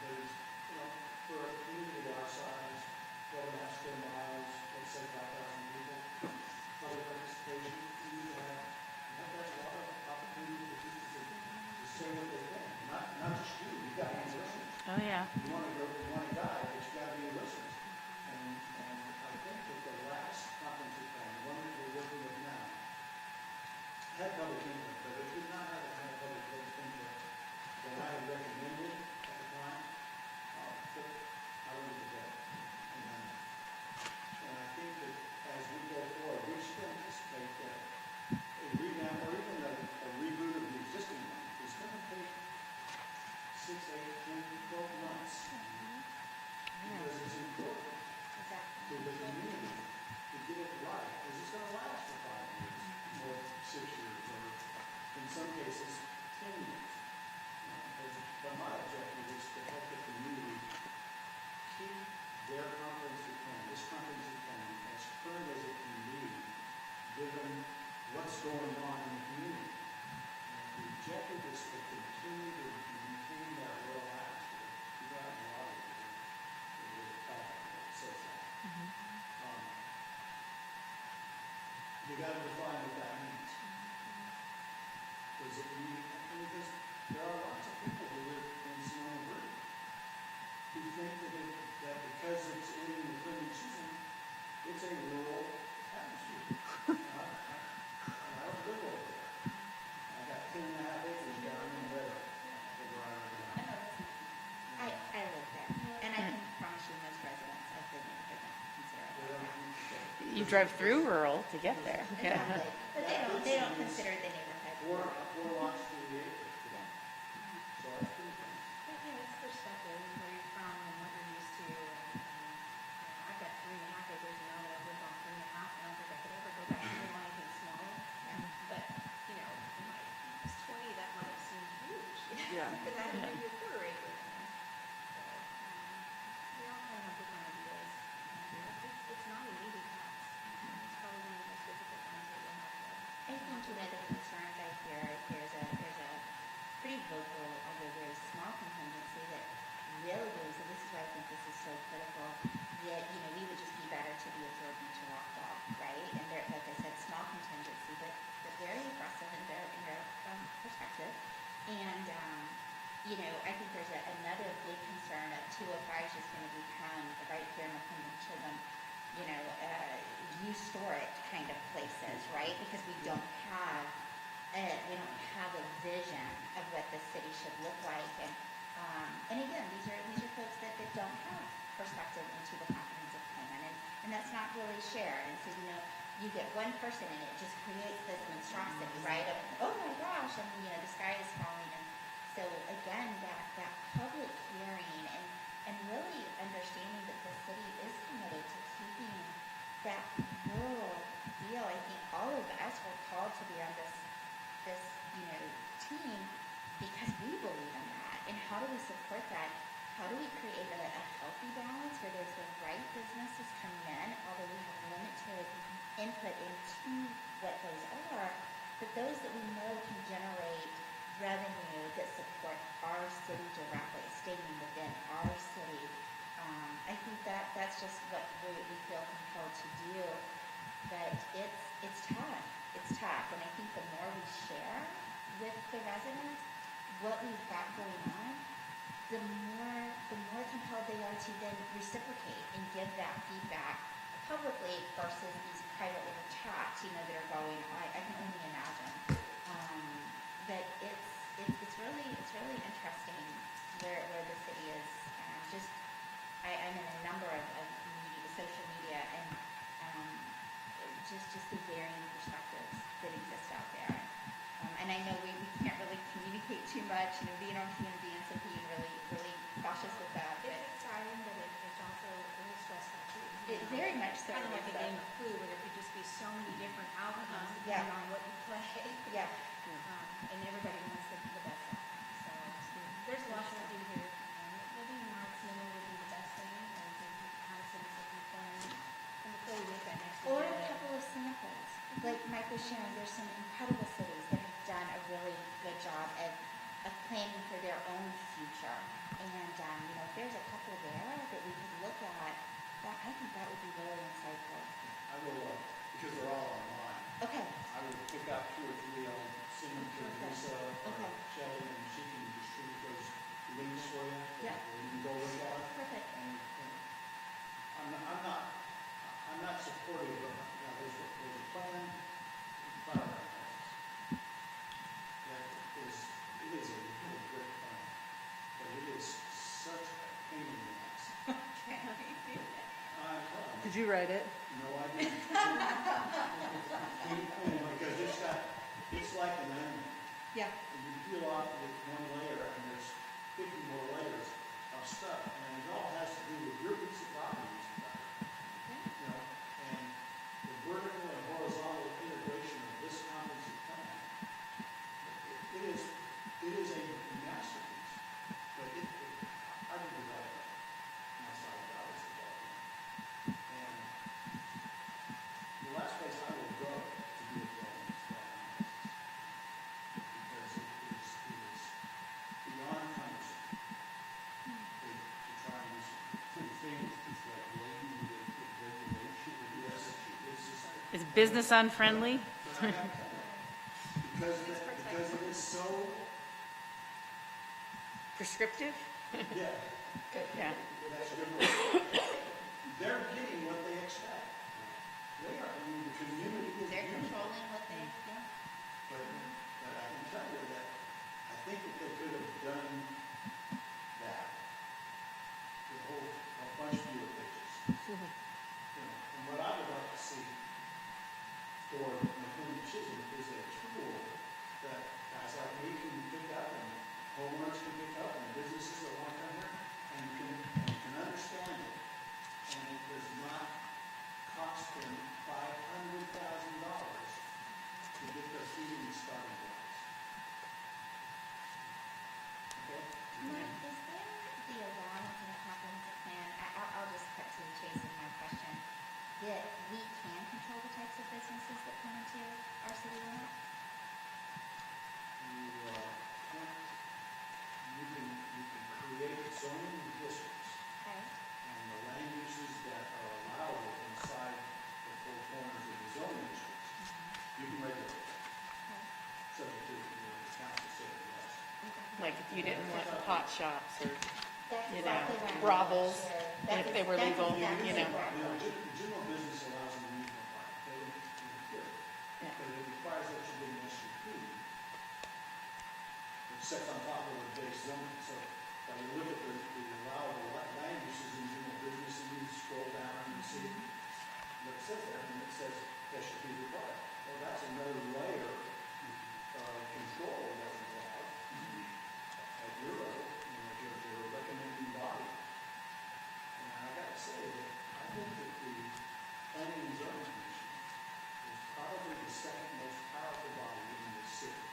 Speaker 12: There's, you know, for a community our size, 12.5 square miles, let's say 5,000 people, public participation, you have a lot of opportunity for people to say what they think. Not just you, you've got to be listeners.
Speaker 2: Oh, yeah.
Speaker 12: You want to guide, but you've got to be listeners. And I think that the last conference plan, the one that we're working with now, had public input, but it did not have the kind of public input that I had recommended at the time. But I would have done. And I think that as we go forward, we still anticipate that a revamp or even a reboot of the existing one is going to take 6, 8, 10, 12 months. Because it's important to the community to get it right. Because it's going to last for 5 years or 6 years or in some cases 10 years. But my objective is to help the community keep their comprehensive plan, this comprehensive plan, as current as it can be, given what's going on in the community. And the objective is to continue to maintain that rural atmosphere throughout the water. You got to define what that means. Does it mean, because there are lots of people who live in Sonoma Verde who think that because it's in the McLendon-Chisholm, it's a rural atmosphere. I don't live over there. I got 10.5 acres down in the river.
Speaker 7: I live there, and I can promise you most residents of the neighborhood don't consider it.
Speaker 2: You drive through rural to get there. Yeah.
Speaker 7: Exactly. But they don't consider the neighborhood rural.
Speaker 12: 4 lots to the acre.
Speaker 7: Yeah.
Speaker 12: So that's pretty good.
Speaker 11: Yeah, it's perspective and where you're from and what you're used to. And I've got 3.5 acres now that I've lived on 3.5. I don't think I could ever go back and live on anything smaller. But, you know, in my 20, that might seem huge.
Speaker 1: Yeah.
Speaker 11: Because I had maybe a 1/4 acre. So, we all kind of have different ideas. It's not an easy task. It's probably one of the most difficult ones that you'll have to.
Speaker 7: I think, you know, the concerns I hear, there's a pretty vocal, although very small contingency that really believes, and this is why I think this is so critical, that, we would just be better to be absorbed into Rockwall, right? And they're, like I said, small contingency, but very aggressive in their perspective. And, I think there's another big concern of 205 is just going to become, right here in McLendon-Chisholm, historic kind of places, right? Because we don't have a vision of what the city should look like. And again, these are folks that don't have perspective into the comprehensive plan, and that's not really shared. And so, you get one person and it just creates this monstrosity, right? Of, oh my gosh, and the sky is falling. And so again, that public hearing and really understanding that the city is committed to keeping that rural deal. I think all of us were called to be on this team because we believe in that. And how do we support that? How do we create a healthy balance where there's the right businesses coming in, although we have limited input into what those are, but those that we know can generate revenue that support our city directly, staying within our city. I think that's just what we feel compelled to do. But it's tough. It's tough. And I think the more we share with the residents what we've got going on, the more compelled they are to then reciprocate and give that feedback publicly versus these private little chats, that are going. I can only imagine. But it's really interesting where the city is. I'm in a number of social media, and just the varying perspectives that exist out there. And I know we can't really communicate too much, being on PNB, and so being really cautious with that. But
Speaker 11: It's exciting, but it's also a little stressful too.
Speaker 7: it very much so.
Speaker 11: Kind of like a
Speaker 7: so.
Speaker 11: game of Clue, where there could just be so many different outcomes
Speaker 7: Yeah.
Speaker 11: depending on what you play.
Speaker 7: Yeah.
Speaker 11: And everybody wants the best outcome. So there's lots to do here. Living in Martinsville would be the best thing, and I think kind of cities that we've done, and the play with that next
Speaker 7: Or a
Speaker 11: agenda.
Speaker 7: couple of samples. Like Mike was sharing, there's some incredible cities that have done a really good job of planning for their own future. And, if there's a couple there that we could look at, I think that would be really insightful.
Speaker 12: I will, because they're all online,
Speaker 7: Okay.
Speaker 12: I will pick out 2 or 3, I'll send them to Lisa or
Speaker 7: Okay.
Speaker 12: Shelley, and she can distribute those links for you.
Speaker 7: Yeah.
Speaker 12: Or you can go look at it.
Speaker 7: Perfect.
Speaker 12: And I'm not supportive of, there's a plan, fire houses. That is, it is a really great plan, but it is such a pain in the ass.
Speaker 1: Did you write it?
Speaker 12: No, I didn't. Because it's like an onion.
Speaker 7: Yeah.
Speaker 12: And you peel off with one layer, and there's 50 more layers of stuff, and it all has to do with your piece of property. And the vertical and horizontal integration of this comprehensive plan, it is a masterpiece. But I didn't develop it. That's how God was developing it. And the last place I will go to be a building is that because it is beyond cumbersome to try and do something. It's like waiting to get regulation. Yes, it's just.
Speaker 2: Is business unfriendly?
Speaker 12: Because it is so,
Speaker 2: Prescriptive?
Speaker 12: yeah,
Speaker 2: Yeah.
Speaker 12: that's a good word. They're getting what they expect. They are, the community is
Speaker 7: They're
Speaker 12: getting it.
Speaker 7: controlling what they,
Speaker 12: But I can tell you that I think that they could have done that. A bunch fewer pages. And what I would like to see for McLendon-Chisholm is a tool that guys like me can pick up, and homeowners can pick up, and businesses that want to come here, and can understand it. And it does not cost them $500,000 to get their feet in the starting blocks. Okay?
Speaker 7: Mike, is there the allowance in the comprehensive plan, I'll just cut to the chase of my question, that we can control the types of businesses that come into our city limits?
Speaker 12: You can create zoning districts,
Speaker 7: Okay.
Speaker 12: and the land use is
Speaker 2: Like if you didn't want pot shops or,
Speaker 7: That's
Speaker 2: you know,
Speaker 7: exactly what I'm
Speaker 2: brothels,
Speaker 7: sure.
Speaker 2: if they were
Speaker 7: That's
Speaker 2: legal,
Speaker 7: exactly
Speaker 2: you know.
Speaker 7: where I'm
Speaker 12: You know,
Speaker 7: going.
Speaker 12: general business allows an amusement park, they don't, period.
Speaker 2: Yeah.
Speaker 12: But it requires that you get an SUP, which sits on top of the base zoning. So when you look at the allowable land uses in general business, and you scroll down and you see what it says there, and it says SUP required. Well, that's another layer of control that we have at Euro, your recommending body. And I gotta say that I think that the Planning and Zoning Commission is probably the second most powerful body in this city.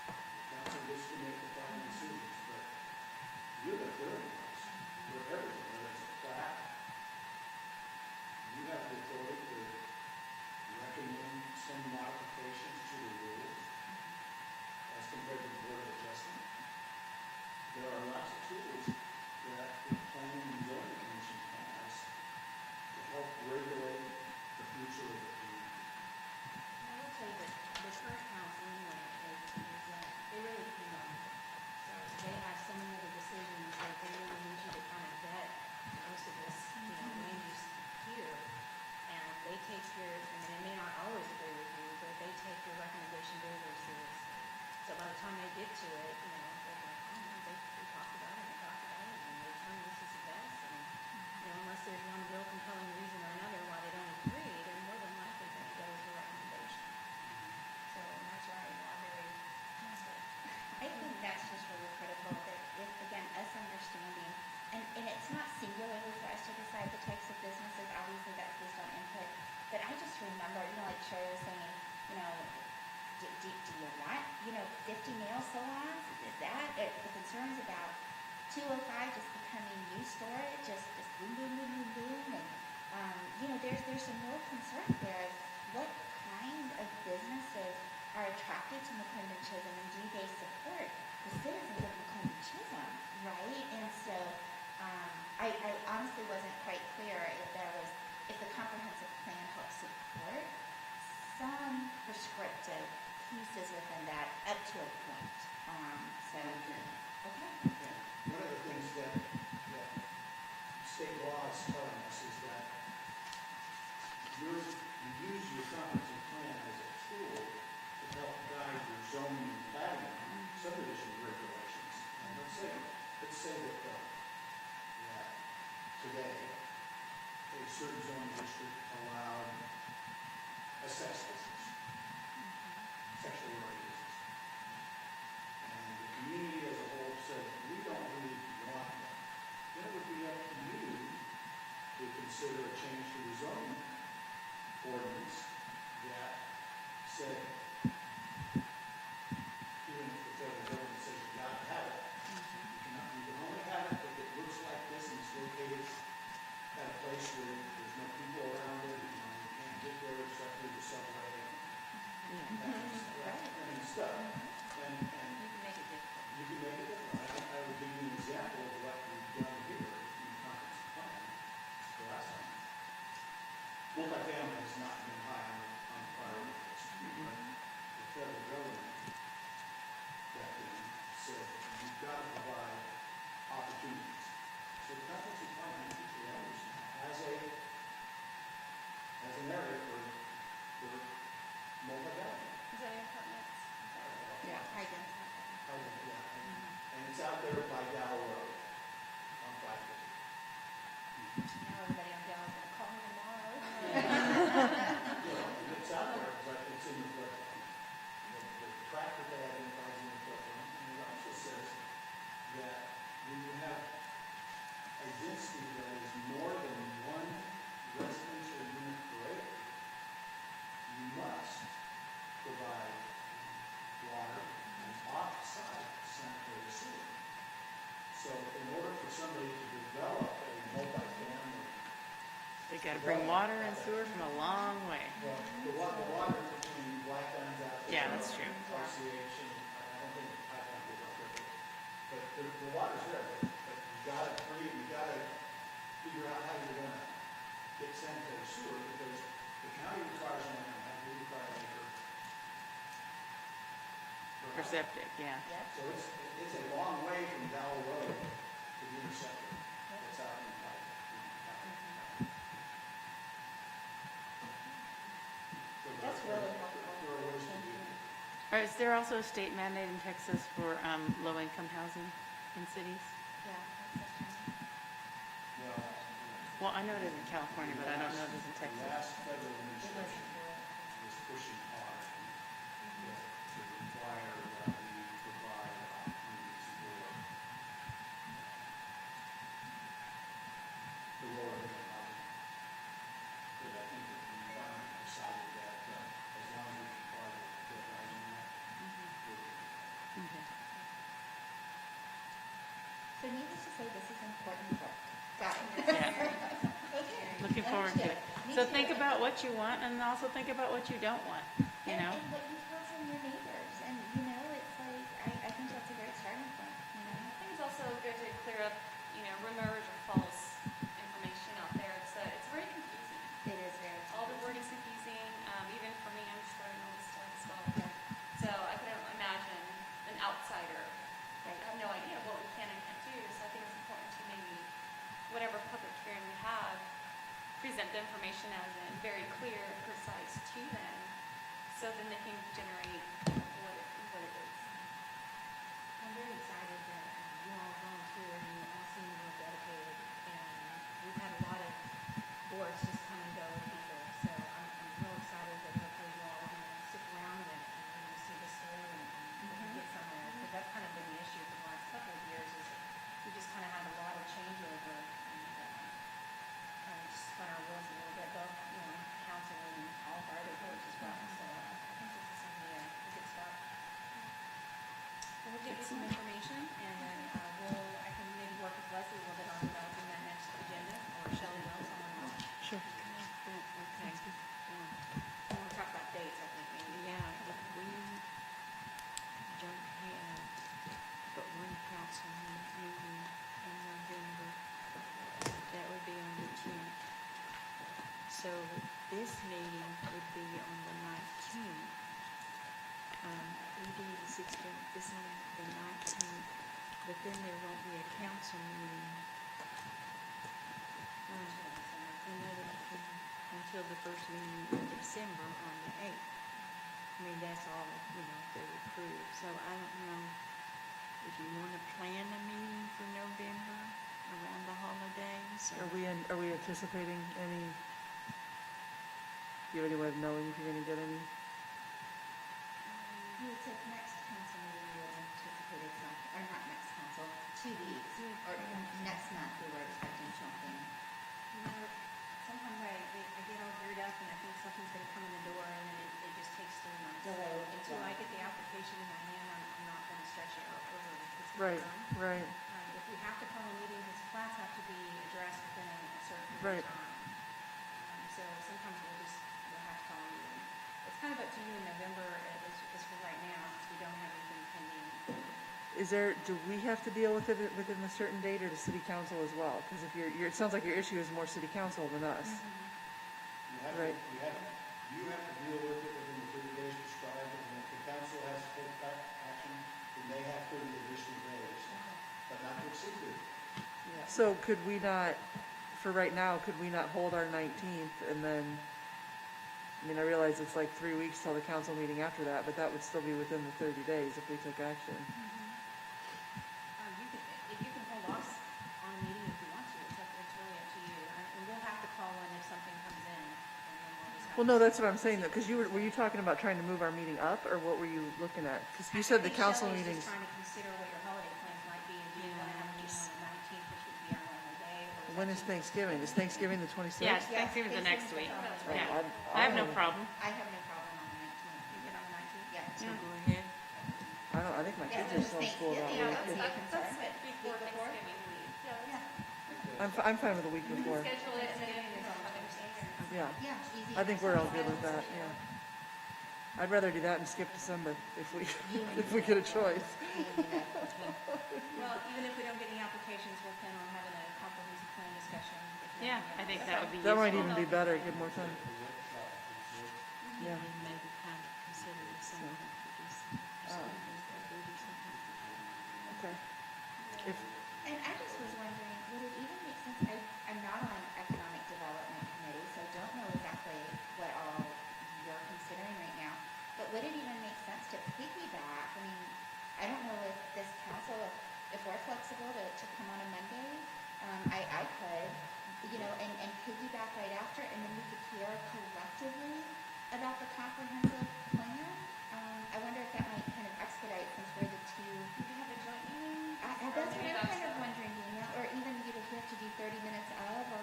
Speaker 12: The council gets to make the final decisions, but you're the clearinghouse for everything, whether it's a plat. You have the authority to recommend some modifications to the rules as compared to the Board of Adjustment. There are lots of tools that the Planning and Zoning Commission has to help regulate the future of the community.
Speaker 11: I will tell you that the current council anyway, is that they really depend on you. So they have so many other decisions that they really need you to kind of vet most of this, land use here. And they take your, I mean, they may not always agree with you, but they take your recommendation very, very seriously. So by the time they get to it, they're like, oh, no, they talked about it, and they determined this is the best. And, unless there's one real compelling reason or another why they don't agree, they're more than likely going to go with your recommendation. So that's why I'm very,
Speaker 7: I think that's just really critical, that if, again, us understanding, and it's not singularly for us to decide the types of businesses, obviously that's based on input, but I just remember, like Sherry was saying, do you want, 50 nail salons? Is that, the concerns about 205 just becoming new storage, just boom, boom, boom, boom, boom, and, there's some real concern there. What kind of businesses are attracted to McLendon-Chisholm, and do they support the citizens of McLendon-Chisholm, right? And so, I honestly wasn't quite clear if the comprehensive plan helps support some prescriptive pieces within that up to a point. Okay.
Speaker 12: One of the things that state law is telling us is that you use your comprehensive plan as a tool to help guide your zoning and planning subdivision regulations. And let's say that today a certain zoning district allowed a sex business, sexually oriented business. And the community as a whole said, we don't really want that. Then it would be up to you to consider a change to the zoning ordinance that said, even if the federal government says you gotta have it, you can only have it if it looks like this and it's located at a place where there's no people around it, you can't get there except through the subway. And stuff. And
Speaker 2: You can make it difficult.
Speaker 12: you can make it different. I will give you an example of what we've done here in the comprehensive plan the last time. Multifamily has not been high on the priority list. But the federal government back then said, you've got to provide opportunities. So the comprehensive plan has an area for multifamily.
Speaker 5: Is that in apartments?
Speaker 2: Yeah.
Speaker 12: And it's out there by Dow Road on 550.
Speaker 7: Now everybody on Dell is going to call me tomorrow.
Speaker 12: And it's out there, but it's in the floodplain. The tract that they identified is in the floodplain, and it also says that when you have a density that is more than one residential unit per acre, you must provide water and off-site sanitary sewer. So in order for somebody to develop a multifamily,
Speaker 2: They gotta bring water and sewer from a long way.
Speaker 12: well, the water between Black Diamonds out there.
Speaker 2: Yeah, that's true.
Speaker 12: RCH, and I don't think the pipeline goes up there, but the water's there, but you gotta figure out how you're gonna get sanitary sewer, because the county requires only a 135 acre.
Speaker 2: For septic, yeah.
Speaker 12: So it's a
Speaker 2: Or is there also a state mandate in Texas for low-income housing in cities?
Speaker 7: Yeah, that's a
Speaker 12: Well,
Speaker 2: Well, I know it is in California, but I don't know if it's in
Speaker 12: the
Speaker 2: Texas.
Speaker 12: last federal administration was pushing hard to require that we provide opportunities for the lower income housing. But I think that we finally decided that as long as we can part of the housing act, we're good.
Speaker 2: Okay.
Speaker 7: So needless to say, this is important work. Got it.
Speaker 2: Yeah.
Speaker 7: Okay.
Speaker 2: Looking forward to it.
Speaker 7: Understood. Me
Speaker 2: So
Speaker 7: too.
Speaker 2: think about what you want and also think about what you don't want, you know?
Speaker 7: And what you heard from your neighbors, and you know, it's like, I think that's a great starting point, you know?
Speaker 5: I think it's also good to clear up, rumors or false information out there. It's very confusing.
Speaker 7: It is very.
Speaker 5: All the wording's confusing, even for me, I'm just learning all this stuff as well. So I couldn't imagine an outsider. I have no idea what we can and can't do, so I think it's important to maybe, whatever public hearing we have, present the information as in very clear and precise to them, so then they can generate what it is.
Speaker 11: I'm very excited that you all volunteered and you all seem real dedicated. And we've had a lot of boards just come and go with people. So I'm real excited that hopefully you all are going to stick around and see this through and get somewhere. Because that's kind of been the issue for the last couple of years is we just kind of had a lot of changeover and kind of spun our wheels a little bit, both, council and all of our other boards as well. So I think this is something a good start. We'll get you some information, and then I can maybe work with Leslie a little bit on developing that next agenda, or Shelley will, someone else.
Speaker 1: Sure.
Speaker 2: Okay.
Speaker 11: When we talk about dates, I think maybe.
Speaker 2: Yeah, if we don't have but one council meeting in November, that would be on the 10th. So this meeting would be on the 19th. ED the 16th, this on the 19th, but then there won't be a council meeting until the first meeting in December on the 8th. I mean, that's all, they're approved. So I don't know if you want to plan a meeting for November around the holidays.
Speaker 1: Are we anticipating any, do you have any way of knowing if you're gonna get any?
Speaker 7: You would say next council meeting, you would anticipate something, or not next council, 2 weeks, or next month, we were expecting something.
Speaker 11: Sometimes I get all geared up and I think something's gonna come in the door and then it just takes 3 months. So
Speaker 7: Delay.
Speaker 11: until I get the application in my hand, I'm not gonna stretch it out over this
Speaker 1: Right,
Speaker 11: time.
Speaker 1: right.
Speaker 11: If we have to call a meeting, because plans have to be addressed within a certain
Speaker 1: Right.
Speaker 11: period of time. So sometimes we'll have to call a meeting. It's kind of up to you in November, as for right now, since we don't have anything pending.
Speaker 1: Do we have to deal with it within a certain date, or does city council as well? Because if it sounds like your issue is more city council than us.
Speaker 12: You have to,
Speaker 1: Right.
Speaker 12: you have to deal with it within the 30 days prescribed, and if the council has to take action, then they have 30 additional days, but not to exceed it.
Speaker 1: So could we not, for right now, could we not hold our 19th and then, I realize it's like 3 weeks till the council meeting after that, but that would still be within the 30 days if we took action.
Speaker 11: You can hold off on a meeting if you want to. It's really up to you. And we'll have to call in if something comes in, and then we'll just have.
Speaker 1: Well, no, that's what I'm saying though, because were you talking about trying to move our meeting up, or what were you looking at? Because you said the council
Speaker 11: Shelley's
Speaker 1: meetings.
Speaker 11: just trying to consider what your holiday plans might be, and do you want to have a meeting on the 19th, which would be our normal day? Or
Speaker 1: When is Thanksgiving? Is Thanksgiving the 26th?
Speaker 2: Yeah, Thanksgiving's the next week.
Speaker 1: Oh,
Speaker 2: Yeah, I have no problem.
Speaker 7: I have no problem on the 19th.
Speaker 11: You get on the 19th?
Speaker 7: Yeah.
Speaker 2: So go ahead.
Speaker 1: I think my kids are still in school that
Speaker 7: Yeah,
Speaker 1: week.
Speaker 7: that's-
Speaker 5: That's before Thanksgiving week.
Speaker 7: Yeah.
Speaker 1: I'm fine with the week before.
Speaker 5: Schedule it and then you just have it.
Speaker 1: Yeah.
Speaker 7: Yeah, easy.
Speaker 1: I think we're all good with that, yeah. I'd rather do that and skip December if we get a choice.
Speaker 11: Well, even if we don't get any applications, we'll plan on having a comprehensive plan discussion.
Speaker 2: Yeah, I think that would be
Speaker 1: That might
Speaker 2: useful.
Speaker 1: even be better, give more time. Yeah.
Speaker 2: And maybe kind of consider something for December.
Speaker 1: Okay. If,
Speaker 7: And I just was wondering, would it even make sense, I'm not on economic development committee, so I don't know exactly what all you're considering right now. but would it even make sense to piggyback? I mean, I don't know if this council, if we're flexible to come on a Monday, I could, you know, and piggyback right after, and then we could hear collectively about the comprehensive plan. I wonder if that might kind of expedite since we're the two.
Speaker 5: We can have a joint meeting.
Speaker 7: That's
Speaker 5: Or
Speaker 7: what
Speaker 5: maybe
Speaker 7: I'm
Speaker 5: that's
Speaker 7: kind of
Speaker 5: the-
Speaker 7: wondering, Danielle, or even, you know, if we have to do 30 minutes of, or,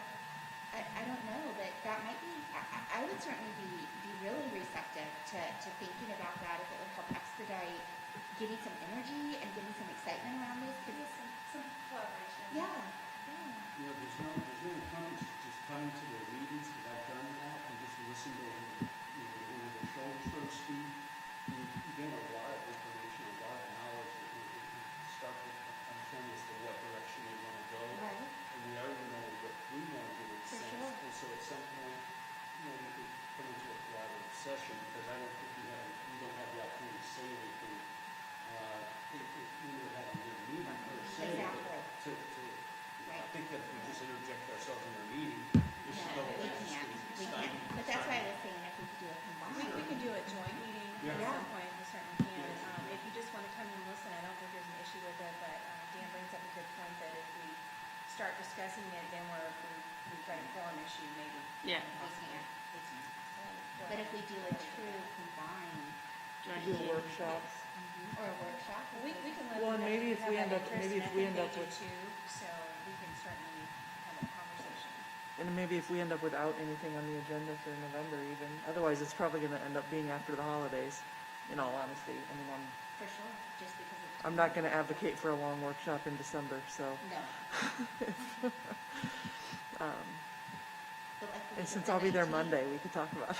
Speaker 7: I don't know, but that might be, I would certainly be really receptive to thinking about that if it would help expedite getting some energy and getting some excitement around this.
Speaker 5: Maybe some collaboration.
Speaker 7: Yeah,
Speaker 12: You know, there's no point just coming to the meetings, because I've done that, and just listen over the shoulder, so to speak. You gain a lot of information, a lot of knowledge that you start to understand as to what direction they want to go.
Speaker 7: right.
Speaker 12: And we already know what we want to do with
Speaker 7: For
Speaker 12: sense.
Speaker 7: sure.
Speaker 12: And so at some point, you know, we could come into a collaborative session, because I don't think we don't have the opportunity to say anything. If we were having a meeting per se,
Speaker 7: Exactly.
Speaker 12: to I
Speaker 7: Right.
Speaker 12: think that if we just interject ourselves in their meeting, this is
Speaker 7: No,
Speaker 12: no,
Speaker 7: we
Speaker 12: it's
Speaker 7: can't, we
Speaker 12: stymied.
Speaker 7: can't. But that's why I was saying if we could do a
Speaker 11: We
Speaker 7: combined.
Speaker 11: can do a joint meeting at
Speaker 12: Yeah.
Speaker 11: some point, we certainly can. If you just want to come and listen, I don't think there's an issue with it, but Dan brings up a good point that if we start discussing it, then we've got a quorum issue maybe.
Speaker 2: Yeah.
Speaker 7: We can't.
Speaker 11: So,
Speaker 7: But if we do a true combined,
Speaker 2: Joint
Speaker 1: Do a
Speaker 2: meeting.
Speaker 1: workshop.
Speaker 7: or a workshop.
Speaker 11: We can let
Speaker 1: Well,
Speaker 11: them
Speaker 1: and
Speaker 11: know
Speaker 1: maybe
Speaker 11: you
Speaker 1: if
Speaker 11: have
Speaker 1: we
Speaker 11: that
Speaker 1: end up-
Speaker 11: interest,
Speaker 1: maybe
Speaker 11: and
Speaker 1: if
Speaker 11: I
Speaker 1: we
Speaker 11: think
Speaker 1: end
Speaker 11: they
Speaker 1: up
Speaker 11: do
Speaker 1: with-
Speaker 11: too, so we can certainly have that conversation.
Speaker 1: And maybe if we end up without anything on the agenda for November even, otherwise it's probably gonna end up being after the holidays, in all honesty. I mean,
Speaker 7: For sure, just because it's.
Speaker 1: I'm not gonna advocate for a long workshop in December, so.
Speaker 7: No. But like the
Speaker 1: And
Speaker 7: week
Speaker 1: since
Speaker 7: of
Speaker 1: I'll
Speaker 7: the
Speaker 1: be there
Speaker 7: 19th
Speaker 1: Monday, we could talk about it.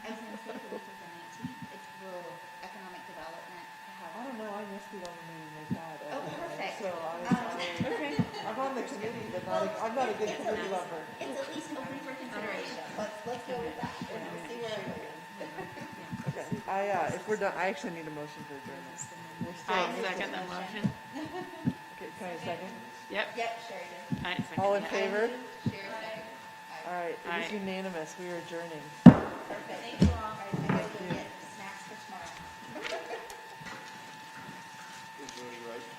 Speaker 7: I was gonna say the week of the 19th, it's rural economic development.
Speaker 1: I don't know, I missed the only meeting they had.
Speaker 7: Oh, perfect.
Speaker 1: So okay, I'm on the committee, but I'm not a good committee member.
Speaker 7: It's at least open for consideration. Let's go with that. And we'll see where it goes.
Speaker 1: Okay, if we're done, I actually need a motion for adjournment. We're still-
Speaker 2: I'll second the motion.
Speaker 1: Okay, can I second?
Speaker 2: Yep.
Speaker 7: Yep, Sheridan.
Speaker 2: I second
Speaker 1: All in
Speaker 2: that.
Speaker 1: favor?
Speaker 7: Sheridan.
Speaker 1: All right, it is
Speaker 2: Aye.
Speaker 1: unanimous, we are adjourning.
Speaker 7: Perfect. Thank you all. All right, I gotta go get snacks for tomorrow.
Speaker 12: Is Jody right?